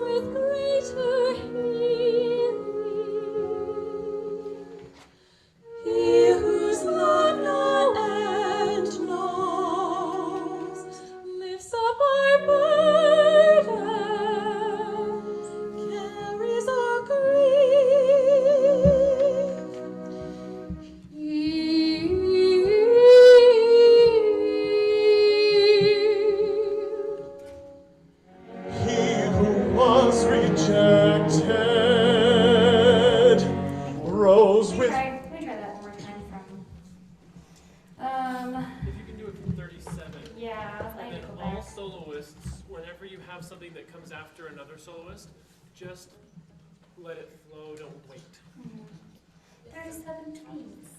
With greater If you can do it from 37. Yeah, I And need then to go all back. soloists, whenever you have something that comes after another soloist, just let it flow, don't wait. 37 tweets.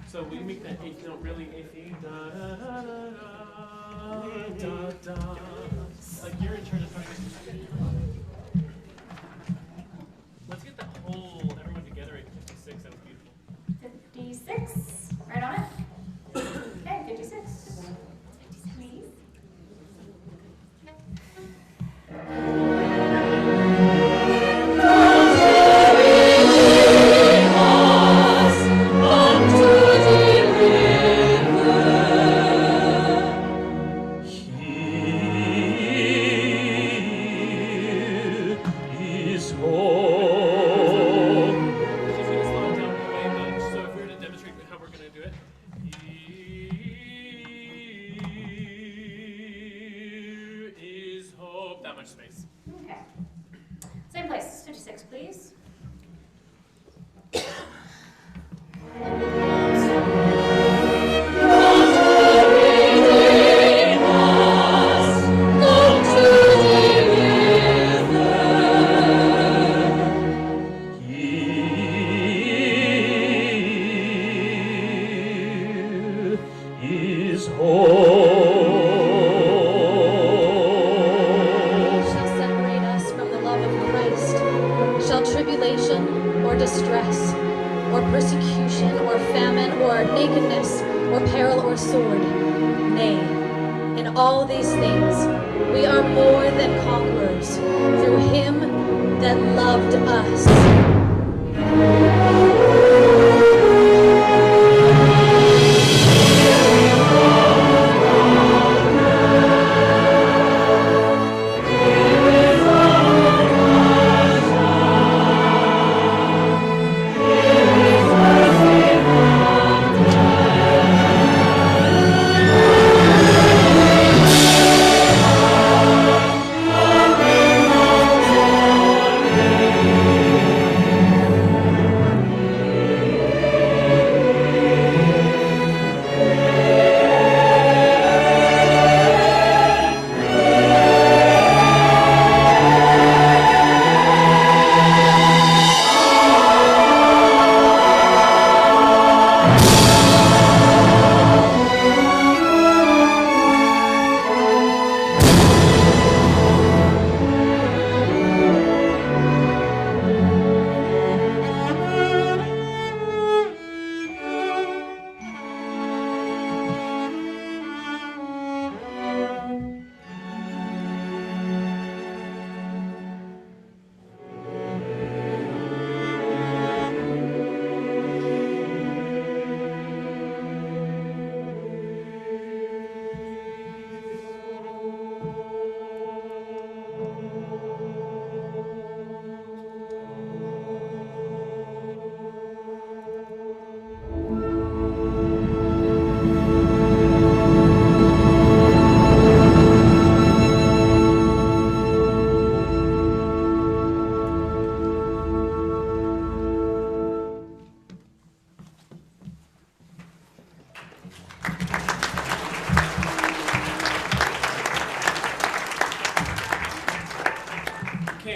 So we make that eighth note really eighth-y. Da, da, da, da, da, da. Like you're in charge of putting this. Let's get the whole everyone together at 56. That was beautiful. 56. Right on it. Okay, 56. Please. Same place, 56, please.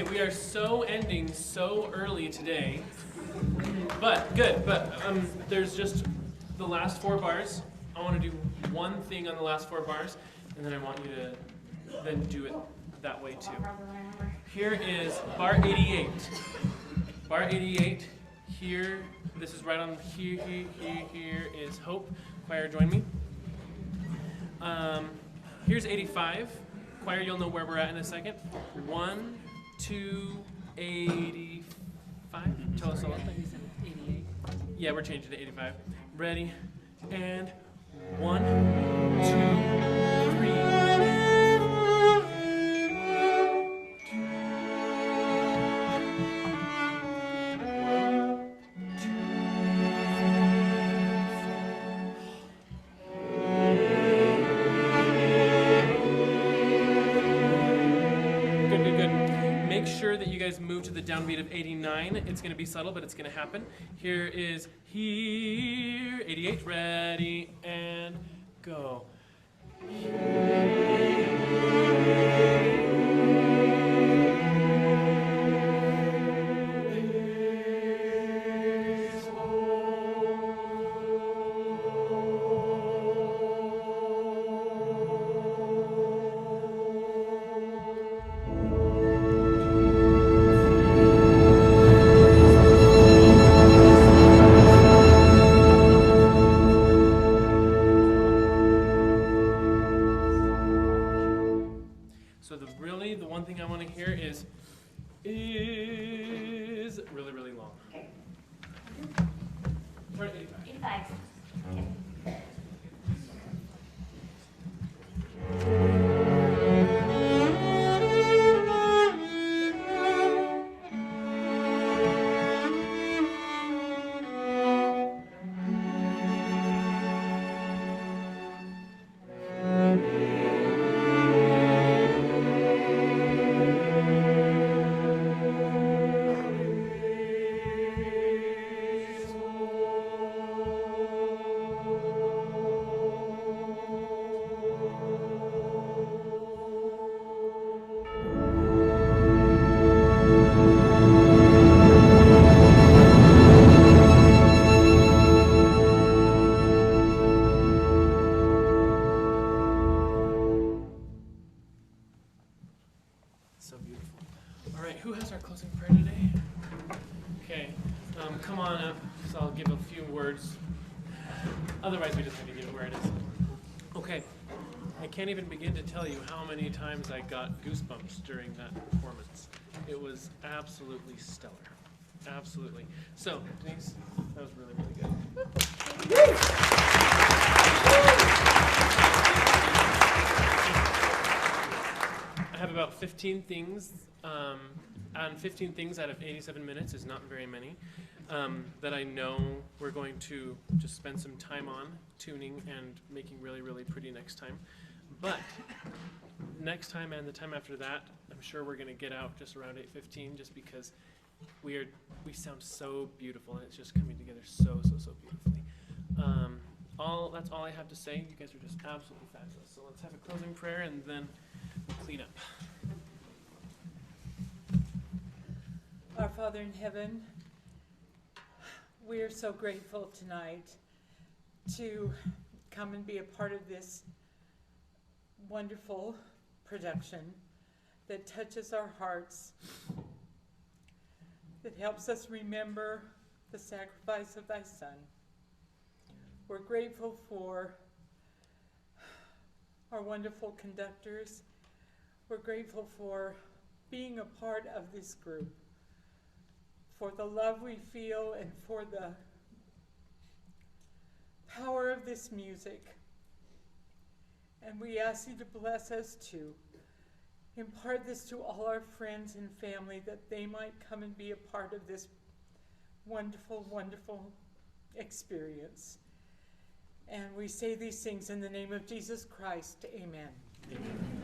we are so ending so early today, but good. But there's just the last 4 bars. I want to do one thing on the last 4 bars, and then I want you to then do it that way too. Here is bar 88. Bar 88. Here, this is right on here. Here is Hope. Choir, join me. Here's 85. Choir, you'll know where we're at in a second. 1, 2, 85. Tell us all. 88. Yeah, we're changing to 85. Ready? And 1, 2, 3. Move to the downbeat of 89. It's going to be subtle, but it's going to happen. Here is here, 88, ready, and go. The one thing I want to hear is really, really long. Okay. We're at 85. 85. Okay. So beautiful. All right, who has our closing prayer today? Okay, come on up, so I'll give a few words. Otherwise, we just need to give it where it is. Okay, I can't even begin to tell you how many times I got goosebumps during that performance. It was absolutely stellar. Absolutely. So, Denisse, that was really, really good. I have about 15 things, and 15 things out of 87 minutes is not very many, that I know we're going to just spend some time on tuning and making really, really pretty next time. But next time and the time after that, I'm sure we're going to get out just around 8:15, just because we sound so beautiful, and it's just coming together so, so, so beautifully. That's all I have to say. You guys are just absolutely fabulous. So let's have a closing prayer, and then we'll clean up. Our Father in heaven, we are so grateful tonight to come and be a part of this wonderful production that touches our hearts, that helps us remember the sacrifice of thy Son. We're grateful for our wonderful conductors. We're grateful for being a part of this group, for the love we feel and for the power of this music. And we ask you to bless us to impart this to all our friends and family, that they might come and be a part of this wonderful, wonderful experience. And we say these things in the name of Jesus Christ. Amen. Amen.